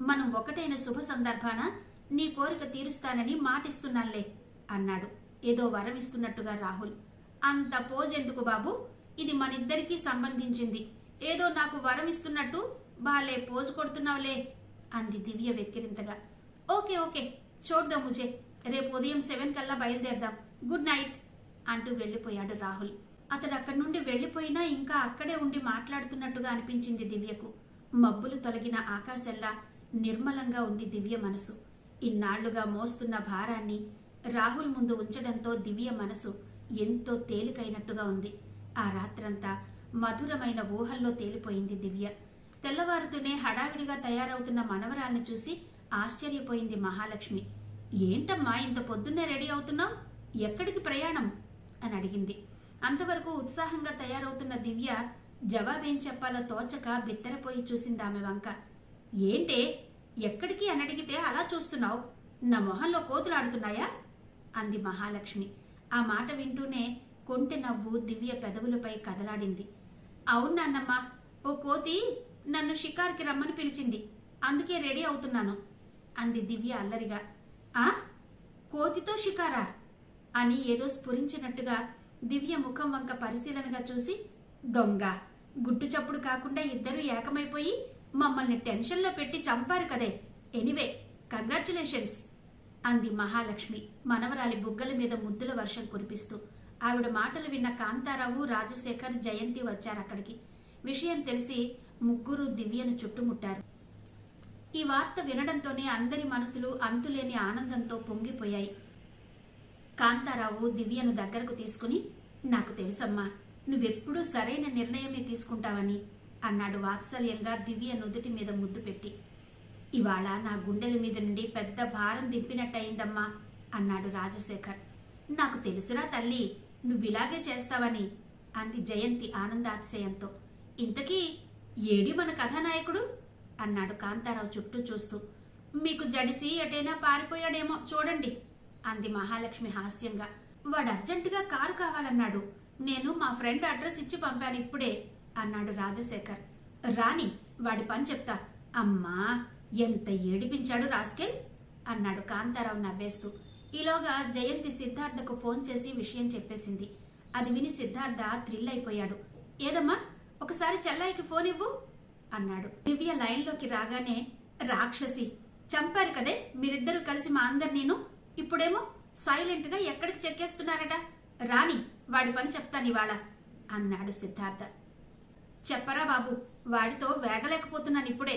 మనం ఒకటైన శుభ సందర్భాన నీ కోరిక తీరుస్తానని మాటిస్తున్నానులే అన్నాడు ఏదో వరమిస్తున్నట్టుగా రాహుల్. అంత పోజెందుకు బాబు, ఇది మనిద్దరికీ సంబంధించింది. ఏదో నాకు వరమిస్తున్నట్టు బాలే పోజు కొడుతున్నావులే అంది దివ్య వెక్కిరింతగా. ఓకే ఓకే, చూద్దాం ముజే, రేపు ఉదయం 7 కల్లా బయలుదేరదాం. గుడ్ నైట్ అంటూ వెళ్లిపోయాడు రాహుల్. అతడు అక్కడి నుండి వెళ్లిపోయినా ఇంకా అక్కడే ఉండి మాట్లాడుతున్నట్టుగా అనిపించింది దివ్యకు. మబ్బులు తొలగిన ఆకాశంలా నిర్మలంగా ఉంది దివ్య మనసు. ఇన్నాళ్లుగా మోస్తున్న భారాన్ని రాహుల్ ముందు ఉంచడంతో దివ్య మనసు ఎంతో తేలికైనట్టుగా ఉంది. ఆ రాత్రంతా మధురమైన ఊహల్లో తేలిపోయింది దివ్య. తెల్లవారుతూనే హడావిడిగా తయారవుతున్న మనవరాల్ని చూసి ఆశ్చర్యపోయింది మహాలక్ష్మి. ఏంటమ్మా ఇంత పొద్దున్నే రెడీ అవుతున్నావు? ఎక్కడికి ప్రయాణం అని అడిగింది. అంతవరకు ఉత్సాహంగా తయారవుతున్న దివ్య జవాబేం చెప్పాలో తోచక బిత్తరపోయి చూసింది ఆమె వంక. ఏంటే, ఎక్కడికి అని అడిగితే అలా చూస్తున్నావు? నా మొహంలో కోతులాడుతున్నాయా అంది మహాలక్ష్మి. ఆ మాట వింటూనే కొంటె నవ్వు దివ్య పెదవులపై కదలాడింది. అవునాన్నమ్మా, ఓ కోతి నన్ను షికార్కి రమ్మని పిలిచింది, అందుకే రెడీ అవుతున్నాను అంది దివ్య అల్లరిగా. ఆ, కోతితో షికారా అని ఏదో స్ఫురించినట్టుగా దివ్య ముఖం వంక పరిశీలనగా చూసి, దొంగ, గుట్టు చప్పుడు కాకుండా ఇద్దరూ ఏకమైపోయి మమ్మల్ని టెన్షన్లో పెట్టి చంపారు కదే. ఎనీవే, కంగ్రాచ్యులేషన్స్ అంది మహాలక్ష్మి మనవరాలి బుగ్గల మీద ముద్దుల వర్షం కురిపిస్తూ. ఆవిడ మాటలు విన్న కాంతారావు, రాజశేఖర్, జయంతి వచ్చారక్కడికి. విషయం తెలిసి ముగ్గురు దివ్యను చుట్టుముట్టారు. ఈ వార్త వినడంతోనే అందరి మనసులు అంతులేని ఆనందంతో పొంగిపోయాయి. కాంతారావు దివ్యను దగ్గరకు తీసుకుని, నాకు తెలుసమ్మా, నువ్వెప్పుడూ సరైన నిర్ణయమే తీసుకుంటావని అన్నాడు వాత్సల్యంగా దివ్య నుదుటి మీద ముద్దు పెట్టి. ఇవాళ నా గుండెల మీద నుండి పెద్ద భారం దింపినట్టయిందమ్మా అన్నాడు రాజశేఖర్. నాకు తెలుసురా తల్లి, నువ్విలాగే చేస్తావని అంది జయంతి ఆనందాతిశయంతో. ఇంతకీ ఏడి మన కథానాయకుడు అన్నాడు కాంతారావు చుట్టూ చూస్తూ. మీకు జడిసి ఎటైనా పారిపోయాడేమో చూడండి అంది మహాలక్ష్మి హాస్యంగా. వాడు అర్జెంటుగా కారు కావాలన్నాడు. నేను మా ఫ్రెండ్ అడ్రస్ ఇచ్చి పంపాను ఇప్పుడే అన్నాడు రాజశేఖర్. రాని, వాడి పని చెప్తా. అమ్మా, ఎంత ఏడిపించాడు రాస్కెల్ అన్నాడు కాంతారావు నవ్వేస్తూ. ఈలోగా జయంతి సిద్ధార్థకు ఫోన్ చేసి విషయం చెప్పేసింది. అది విని సిద్ధార్థ థ్రిల్ అయిపోయాడు. ఏదమ్మా, ఒకసారి చెల్లాయికి ఫోన్ ఇవ్వు అన్నాడు. దివ్య లైన్లోకి రాగానే, రాక్షసి, చంపారు కదే మీరిద్దరూ కలిసి మా అందరినీను, ఇప్పుడేమో సైలెంట్ గా ఎక్కడికి చెక్కేస్తున్నారట. రాణి, వాడి పని చెప్తాను ఇవాళ అన్నాడు సిద్ధార్థ. చెప్పరా బాబు, వాడితో వేగలేకపోతున్నాను ఇప్పుడే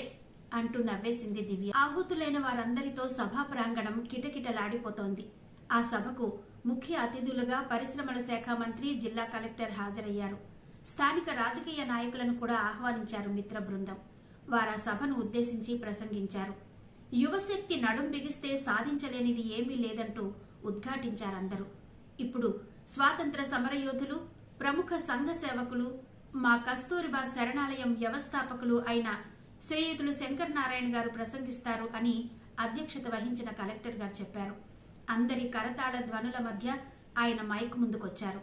అంటూ నవ్వేసింది దివ్య. ఆహుతులైన వారందరితో సభా ప్రాంగణం కిటకిటలాడిపోతోంది. ఆ సభకు ముఖ్య అతిథులుగా పరిశ్రమల శాఖ మంత్రి, జిల్లా కలెక్టర్ హాజరయ్యారు. స్థానిక రాజకీయ నాయకులను కూడా ఆహ్వానించారు మిత్ర బృందం. వారా సభను ఉద్దేశించి ప్రసంగించారు. యువశక్తి నడుం బిగిస్తే సాధించలేనిది ఏమీ లేదంటూ ఉద్ఘాటించారందరూ. ఇప్పుడు స్వాతంత్ర సమరయోధులు, ప్రముఖ సంఘ సేవకులు, మా కస్తూరిబా శరణాలయం వ్యవస్థాపకులు అయిన శ్రీయుతులు శంకర్ నారాయణ గారు ప్రసంగిస్తారు అని అధ్యక్షత వహించిన కలెక్టర్ గారు చెప్పారు. అందరి కరతాళ ధ్వనుల మధ్య ఆయన మైక్ ముందుకొచ్చారు.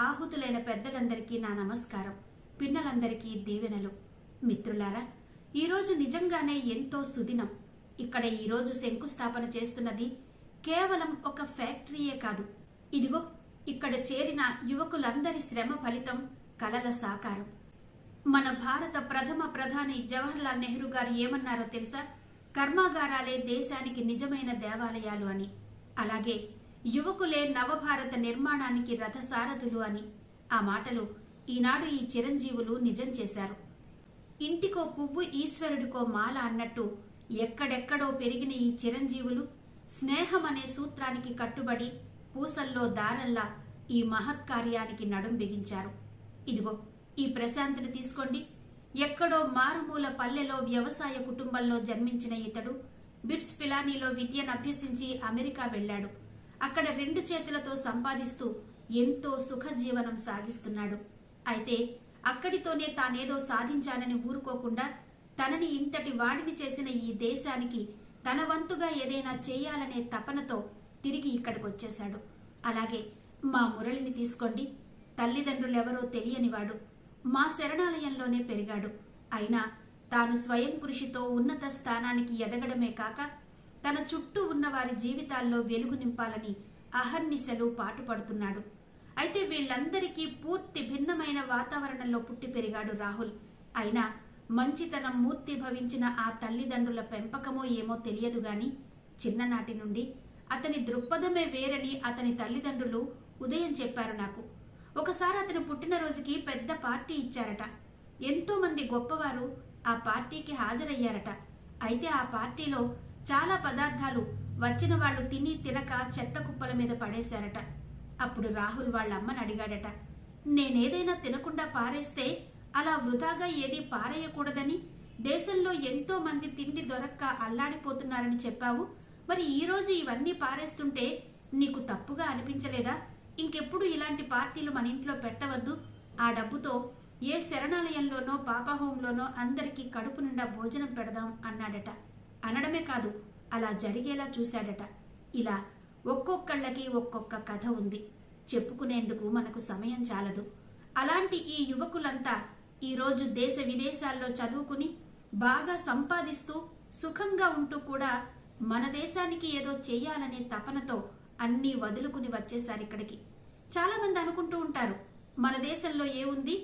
ఆహుతులైన పెద్దలందరికీ నా నమస్కారం, పిన్నలందరికీ దీవెనలు. మిత్రులారా, ఈరోజు నిజంగానే ఎంతో సుదినం. ఇక్కడ ఈరోజు శంకుస్థాపన చేస్తున్నది కేవలం ఒక ఫ్యాక్టరీయే కాదు. ఇదిగో ఇక్కడ చేరిన యువకులందరి శ్రమ ఫలితం, కలల సాకారం. మన భారత ప్రథమ ప్రధాని జవహర్లాల్ నెహ్రూ గారు ఏమన్నారో తెలుసా? కర్మాగారాలే దేశానికి నిజమైన దేవాలయాలు అని. అలాగే యువకులే నవభారత నిర్మాణానికి రథసారథులు అని. ఆ మాటలు ఈనాడు ఈ చిరంజీవులు నిజం చేశారు. ఇంటికో పువ్వు ఈశ్వరుడికో మాల అన్నట్టు ఎక్కడెక్కడో పెరిగిన ఈ చిరంజీవులు స్నేహం అనే సూత్రానికి కట్టుబడి పూసల్లో దారంలా ఈ మహత్కార్యానికి నడుం బిగించారు. ఇదిగో ఈ ప్రశాంత్ని తీసుకోండి. ఎక్కడో మారుమూల పల్లెలో వ్యవసాయ కుటుంబంలో జన్మించిన ఇతడు బిట్స్ పిలానీలో విద్యను అభ్యసించి అమెరికా వెళ్ళాడు. అక్కడ 2 చేతులతో సంపాదిస్తూ ఎంతో సుఖ జీవనం సాగిస్తున్నాడు. అయితే అక్కడితోనే తానేదో సాధించానని ఊరుకోకుండా తనని ఇంతటి వాడిని చేసిన ఈ దేశానికి తన వంతుగా ఏదైనా చేయాలనే తపనతో తిరిగి ఇక్కడికి వచ్చేశాడు. అలాగే మా మురళిని తీసుకోండి. తల్లిదండ్రులెవరో తెలియనివాడు. మా శరణాలయంలోనే పెరిగాడు. అయినా తాను స్వయం కృషితో ఉన్నత స్థానానికి ఎదగడమే కాక తన చుట్టూ ఉన్న వారి జీవితాల్లో వెలుగు నింపాలని అహర్నిశలు పాటుపడుతున్నాడు. అయితే వీళ్ళందరికీ పూర్తి భిన్నమైన వాతావరణంలో పుట్టి పెరిగాడు రాహుల్. అయినా మంచితనం మూర్తి భవించిన ఆ తల్లిదండ్రుల పెంపకమో ఏమో తెలియదు గాని చిన్ననాటి నుండి అతని దృక్పథమే వేరని అతని తల్లిదండ్రులు ఉదయం చెప్పారు నాకు. ఒకసారి అతని పుట్టినరోజుకి పెద్ద పార్టీ ఇచ్చారట. ఎంతో మంది గొప్పవారు ఆ పార్టీకి హాజరయ్యారట. అయితే ఆ పార్టీలో చాలా పదార్థాలు వచ్చిన వాళ్ళు తిని తినక చెత్త కుప్పల మీద పడేశారట. అప్పుడు రాహుల్ వాళ్ళ అమ్మని అడిగాడట, నేనేదైనా తినకుండా పారేస్తే అలా వృధాగా ఏదీ పారేయకూడదని, దేశంలో ఎంతో మంది తిండి దొరక్క అల్లాడిపోతున్నారని చెప్పావు. మరి ఈరోజు ఇవన్నీ పారేస్తుంటే నీకు తప్పుగా అనిపించలేదా? ఇంకెప్పుడు ఇలాంటి పార్టీలు మన ఇంట్లో పెట్టవద్దు. ఆ డబ్బుతో ఏ శరణాలయంలోనో పాపహోంలోనో అందరికీ కడుపు నిండా భోజనం పెడదాం అన్నాడట. అనడమే కాదు, అలా జరిగేలా చూశాడట. ఇలా ఒక్కొక్కళ్ళకి ఒక్కొక్క కథ ఉంది. చెప్పుకునేందుకు మనకు సమయం చాలదు. అలాంటి ఈ యువకులంతా ఈరోజు దేశ విదేశాల్లో చదువుకుని బాగా సంపాదిస్తూ సుఖంగా ఉంటూ కూడా మన దేశానికి ఏదో చెయ్యాలనే తపనతో అన్నీ వదులుకుని వచ్చేశారు ఇక్కడికి. చాలా మంది అనుకుంటూ ఉంటారు, మన దేశంలో ఏముంది,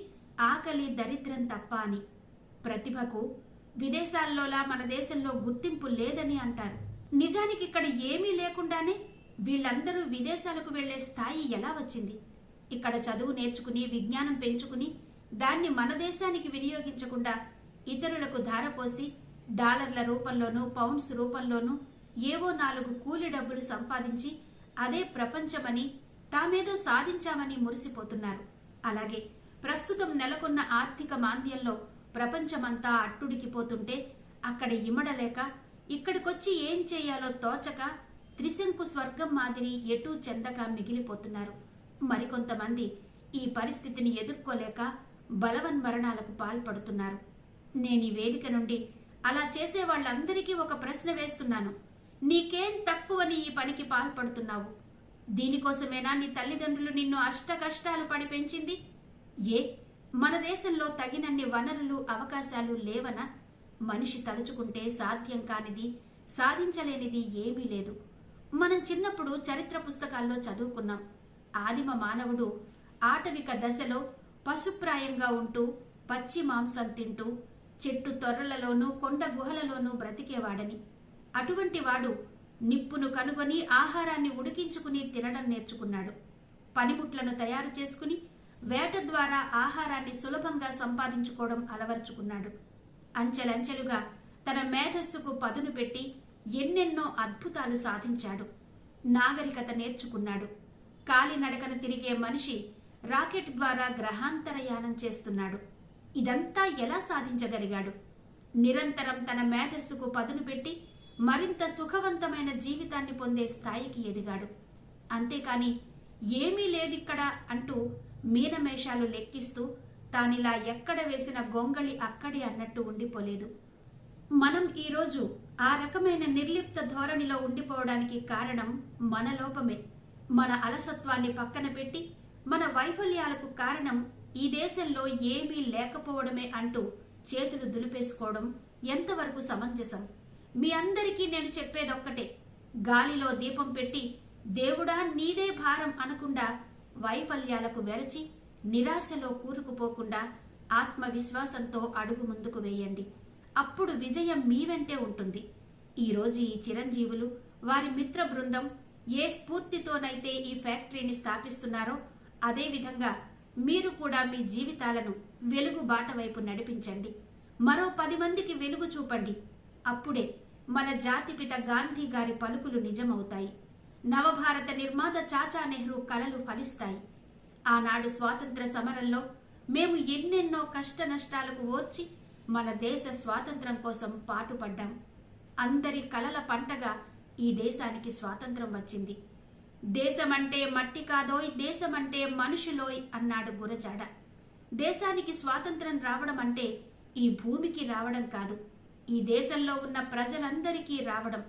ఆకలి దరిద్రం తప్ప అని. ప్రతిభకు విదేశాల్లోలా మన దేశంలో గుర్తింపు లేదని అంటారు. నిజానికి ఇక్కడ ఏమీ లేకుండానే వీళ్ళందరూ విదేశాలకు వెళ్లే స్థాయి ఎలా వచ్చింది? ఇక్కడ చదువు నేర్చుకుని విజ్ఞానం పెంచుకుని దాన్ని మన దేశానికి వినియోగించకుండా ఇతరులకు ధారపోసి డాలర్ల రూపంలోనూ పౌండ్స్ రూపంలోనూ ఏవో 4 కూలి డబ్బులు సంపాదించి అదే ప్రపంచమని తామేదో సాధించామని మురిసిపోతున్నారు. అలాగే ప్రస్తుతం నెలకొన్న ఆర్థిక మాంద్యంలో ప్రపంచమంతా అట్టుడికిపోతుంటే అక్కడ ఇమడలేక ఇక్కడికొచ్చి ఏం చేయాలో తోచక త్రిశంకు స్వర్గం మాదిరి ఎటూ చెందక మిగిలిపోతున్నారు. మరికొంతమంది ఈ పరిస్థితిని ఎదుర్కోలేక బలవన్మరణాలకు పాల్పడుతున్నారు. నేను ఈ వేదిక నుండి అలా చేసే వాళ్ళందరికీ ఒక ప్రశ్న వేస్తున్నాను. నీకేం తక్కువని ఈ పనికి పాల్పడుతున్నావు? దీనికోసమేనా నీ తల్లిదండ్రులు నిన్ను అష్ట కష్టాలు పడి పెంచింది? మన దేశంలో తగినన్ని వనరులు అవకాశాలు లేవనా? మనిషి తలుచుకుంటే సాధ్యం కానిది సాధించలేనిది ఏమీ లేదు. మనం చిన్నప్పుడు చరిత్ర పుస్తకాల్లో చదువుకున్నాం. ఆదిమ మానవుడు ఆటవిక దశలో పశుప్రాయంగా ఉంటూ పచ్చి మాంసం తింటూ చెట్టు తొర్రలలోనూ కొండ గుహలలోనూ బ్రతికేవాడని. అటువంటి వాడు నిప్పును కనుగొని ఆహారాన్ని ఉడికించుకుని తినడం నేర్చుకున్నాడు. పనిముట్లను తయారు చేసుకుని వేట ద్వారా ఆహారాన్ని సులభంగా సంపాదించుకోవడం అలవర్చుకున్నాడు. అంచెలంచెలుగా తన మేధస్సుకు పదును పెట్టి ఎన్నెన్నో అద్భుతాలు సాధించాడు. నాగరికత నేర్చుకున్నాడు. కాలినడకన తిరిగే మనిషి రాకెట్ ద్వారా గ్రహాంతరయానం చేస్తున్నాడు. ఇదంతా ఎలా సాధించగలిగాడు? నిరంతరం తన మేధస్సుకు పదును పెట్టి మరింత సుఖవంతమైన జీవితాన్ని పొందే స్థాయికి ఎదిగాడు. అంతేకాని ఏమీ లేదిక్కడ అంటూ మీనమేషాలు లెక్కిస్తూ తానిలా ఎక్కడ వేసిన గొంగళి అక్కడే అన్నట్టు ఉండిపోలేదు. మనం ఈరోజు ఆ రకమైన నిర్లిప్త ధోరణిలో ఉండిపోవడానికి కారణం మన లోపమే. మన అలసత్వాన్ని పక్కన పెట్టి మన వైఫల్యాలకు కారణం ఈ దేశంలో ఏమీ లేకపోవడమే అంటూ చేతులు దులిపేసుకోవడం ఎంతవరకు సమంజసం? మీ అందరికీ నేను చెప్పేదొక్కటే, గాలిలో దీపం పెట్టి దేవుడా నీదే భారం అనకుండా వైఫల్యాలకు వెరచి నిరాశలో కూరుకుపోకుండా ఆత్మవిశ్వాసంతో అడుగు ముందుకు వేయండి. అప్పుడు విజయం మీ వెంటే ఉంటుంది. ఈరోజు ఈ చిరంజీవులు వారి మిత్ర బృందం ఏ స్ఫూర్తితోనైతే ఈ ఫ్యాక్టరీని స్థాపిస్తున్నారో అదేవిధంగా మీరు కూడా మీ జీవితాలను వెలుగు బాట వైపు నడిపించండి. మరో 10 మందికి వెలుగు చూపండి. అప్పుడే మన జాతిపిత గాంధీ గారి పలుకులు నిజమవుతాయి. నవభారత నిర్మాత చాచా నెహ్రూ కలలు ఫలిస్తాయి. ఆనాడు స్వాతంత్ర సమరంలో మేము ఎన్నెన్నో కష్ట నష్టాలకు ఓర్చి మన దేశ స్వాతంత్రం కోసం పాటుపడ్డాం. అందరి కలల పంటగా ఈ దేశానికి స్వాతంత్రం వచ్చింది. దేశమంటే మట్టి కాదోయ్, దేశమంటే మనుషులోయ్ అన్నాడు గురజాడ. దేశానికి స్వాతంత్రం రావడం అంటే ఈ భూమికి రావడం కాదు, ఈ దేశంలో ఉన్న ప్రజలందరికీ రావడం.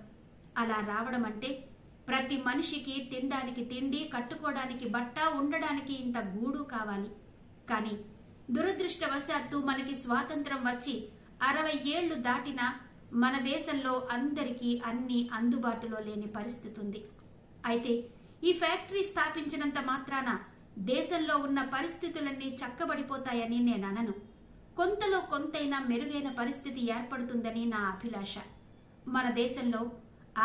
అలా రావడం అంటే ప్రతి మనిషికి తినడానికి తిండి, కట్టుకోవడానికి బట్ట, ఉండడానికి ఇంత గూడు కావాలి. కానీ దురదృష్టవశాత్తు మనకి స్వాతంత్రం వచ్చి 60 ఏళ్లు దాటినా మన దేశంలో అందరికీ అన్ని అందుబాటులో లేని పరిస్థితి ఉంది. అయితే ఈ ఫ్యాక్టరీ స్థాపించినంత మాత్రాన దేశంలో ఉన్న పరిస్థితులన్నీ చక్కబడిపోతాయని నేను అనను. కొంతలో కొంతైనా మెరుగైన పరిస్థితి ఏర్పడుతుందని నా అభిలాష. మన దేశంలో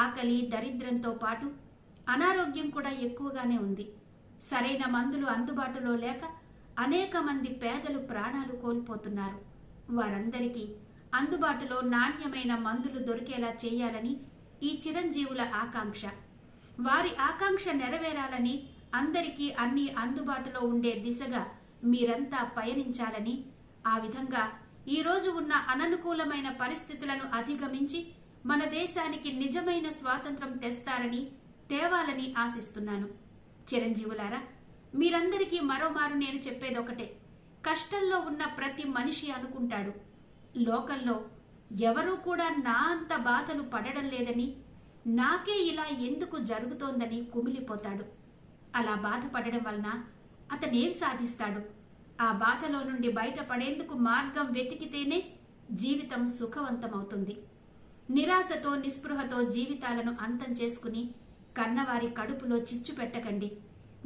ఆకలి, దరిద్రంతో పాటు అనారోగ్యం కూడా ఎక్కువగానే ఉంది. సరైన మందులు అందుబాటులో లేక అనేక మంది పేదలు ప్రాణాలు కోల్పోతున్నారు. వారందరికీ అందుబాటులో నాణ్యమైన మందులు దొరికేలా చేయాలని ఈ చిరంజీవుల ఆకాంక్ష. వారి ఆకాంక్ష నెరవేరాలని, అందరికీ అన్ని అందుబాటులో ఉండే దిశగా మీరంతా పయనించాలని, ఆ విధంగా ఈరోజు ఉన్న అననుకూలమైన పరిస్థితులను అధిగమించి మన దేశానికి నిజమైన స్వాతంత్రం తెస్తారని, తేవాలని ఆశిస్తున్నాను. చిరంజీవులారా, మీరందరికీ మరోమారు నేను చెప్పేదొకటే. కష్టంలో ఉన్న ప్రతి మనిషి అనుకుంటాడు, లోకంలో ఎవరూ కూడా నా అంత బాధలు పడడం లేదని, నాకే ఇలా ఎందుకు జరుగుతోందని కుమిలిపోతాడు. అలా బాధపడడం వలన అతనేం సాధిస్తాడు? ఆ బాధలో నుండి బయటపడేందుకు మార్గం వెతికితేనే జీవితం సుఖవంతమవుతుంది. నిరాశతో, నిస్పృహతో జీవితాలను అంతం చేసుకుని కన్నవారి కడుపులో చిచ్చు పెట్టకండి.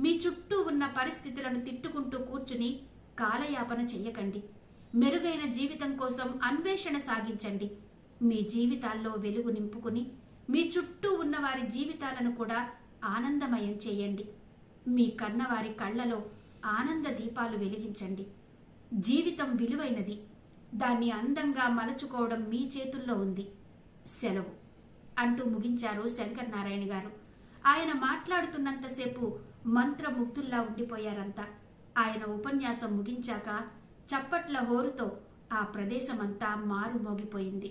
మీ చుట్టూ ఉన్న పరిస్థితులను తిట్టుకుంటూ కూర్చుని కాలయాపన చెయ్యకండి. మెరుగైన జీవితం కోసం అన్వేషణ సాగించండి. మీ జీవితాల్లో వెలుగు నింపుకుని మీ చుట్టూ ఉన్న వారి జీవితాలను కూడా ఆనందమయం చేయండి. మీ కన్నవారి కళ్ళలో ఆనంద దీపాలు వెలిగించండి. జీవితం విలువైనది, దాన్ని అందంగా మలచుకోవడం మీ చేతుల్లో ఉంది. సెలవు అంటూ ముగించారు శంకర్ నారాయణ గారు. ఆయన మాట్లాడుతున్నంతసేపు మంత్రముగ్ధుల్లా ఉండిపోయారంతా. ఆయన ఉపన్యాసం ముగించాక చప్పట్ల హోరుతో ఆ ప్రదేశమంతా మారుమోగిపోయింది.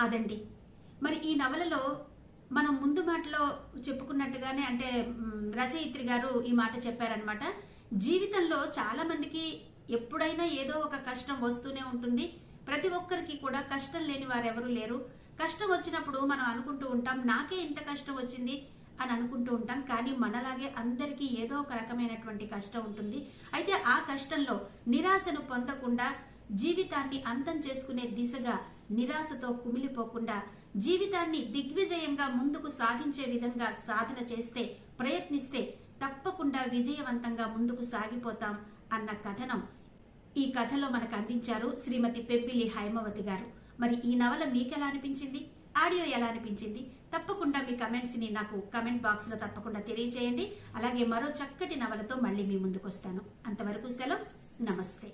అదండి, మరి ఈ నవలలో మనం ముందు మాటలో చెప్పుకున్నట్టుగానే, అంటే రచయిత్రి గారు ఈ మాట చెప్పారనమాట. జీవితంలో చాలా మందికి ఎప్పుడైనా ఏదో ఒక కష్టం వస్తూనే ఉంటుంది. ప్రతి ఒక్కరికి కూడా కష్టం లేని వారెవరూ లేరు. కష్టం వచ్చినప్పుడు మనం అనుకుంటూ ఉంటాం, నాకే ఇంత కష్టం వచ్చింది అని అనుకుంటూ ఉంటాం. కానీ మనలాగే అందరికీ ఏదో ఒక రకమైనటువంటి కష్టం ఉంటుంది. అయితే ఆ కష్టంలో నిరాశను పొందకుండా, జీవితాన్ని అంతం చేసుకునే దిశగా నిరాశతో కుమిలిపోకుండా, జీవితాన్ని దిగ్విజయంగా ముందుకు సాధించే విధంగా సాధన చేస్తే, ప్రయత్నిస్తే తప్పకుండా విజయవంతంగా ముందుకు సాగిపోతాం అన్న కథనం ఈ కథలో మనకు అందించారు శ్రీమతి పెబ్బిలి హైమవతి గారు. మరి ఈ నవల మీకెలా అనిపించింది? ఆడియో ఎలా అనిపించింది? తప్పకుండా మీ కమెంట్స్ ని నాకు కమెంట్ బాక్స్ లో తప్పకుండా తెలియజేయండి. అలాగే మరో చక్కటి నవలతో మళ్ళీ మీ ముందుకు వస్తాను. అంతవరకు సెలవు, నమస్తే.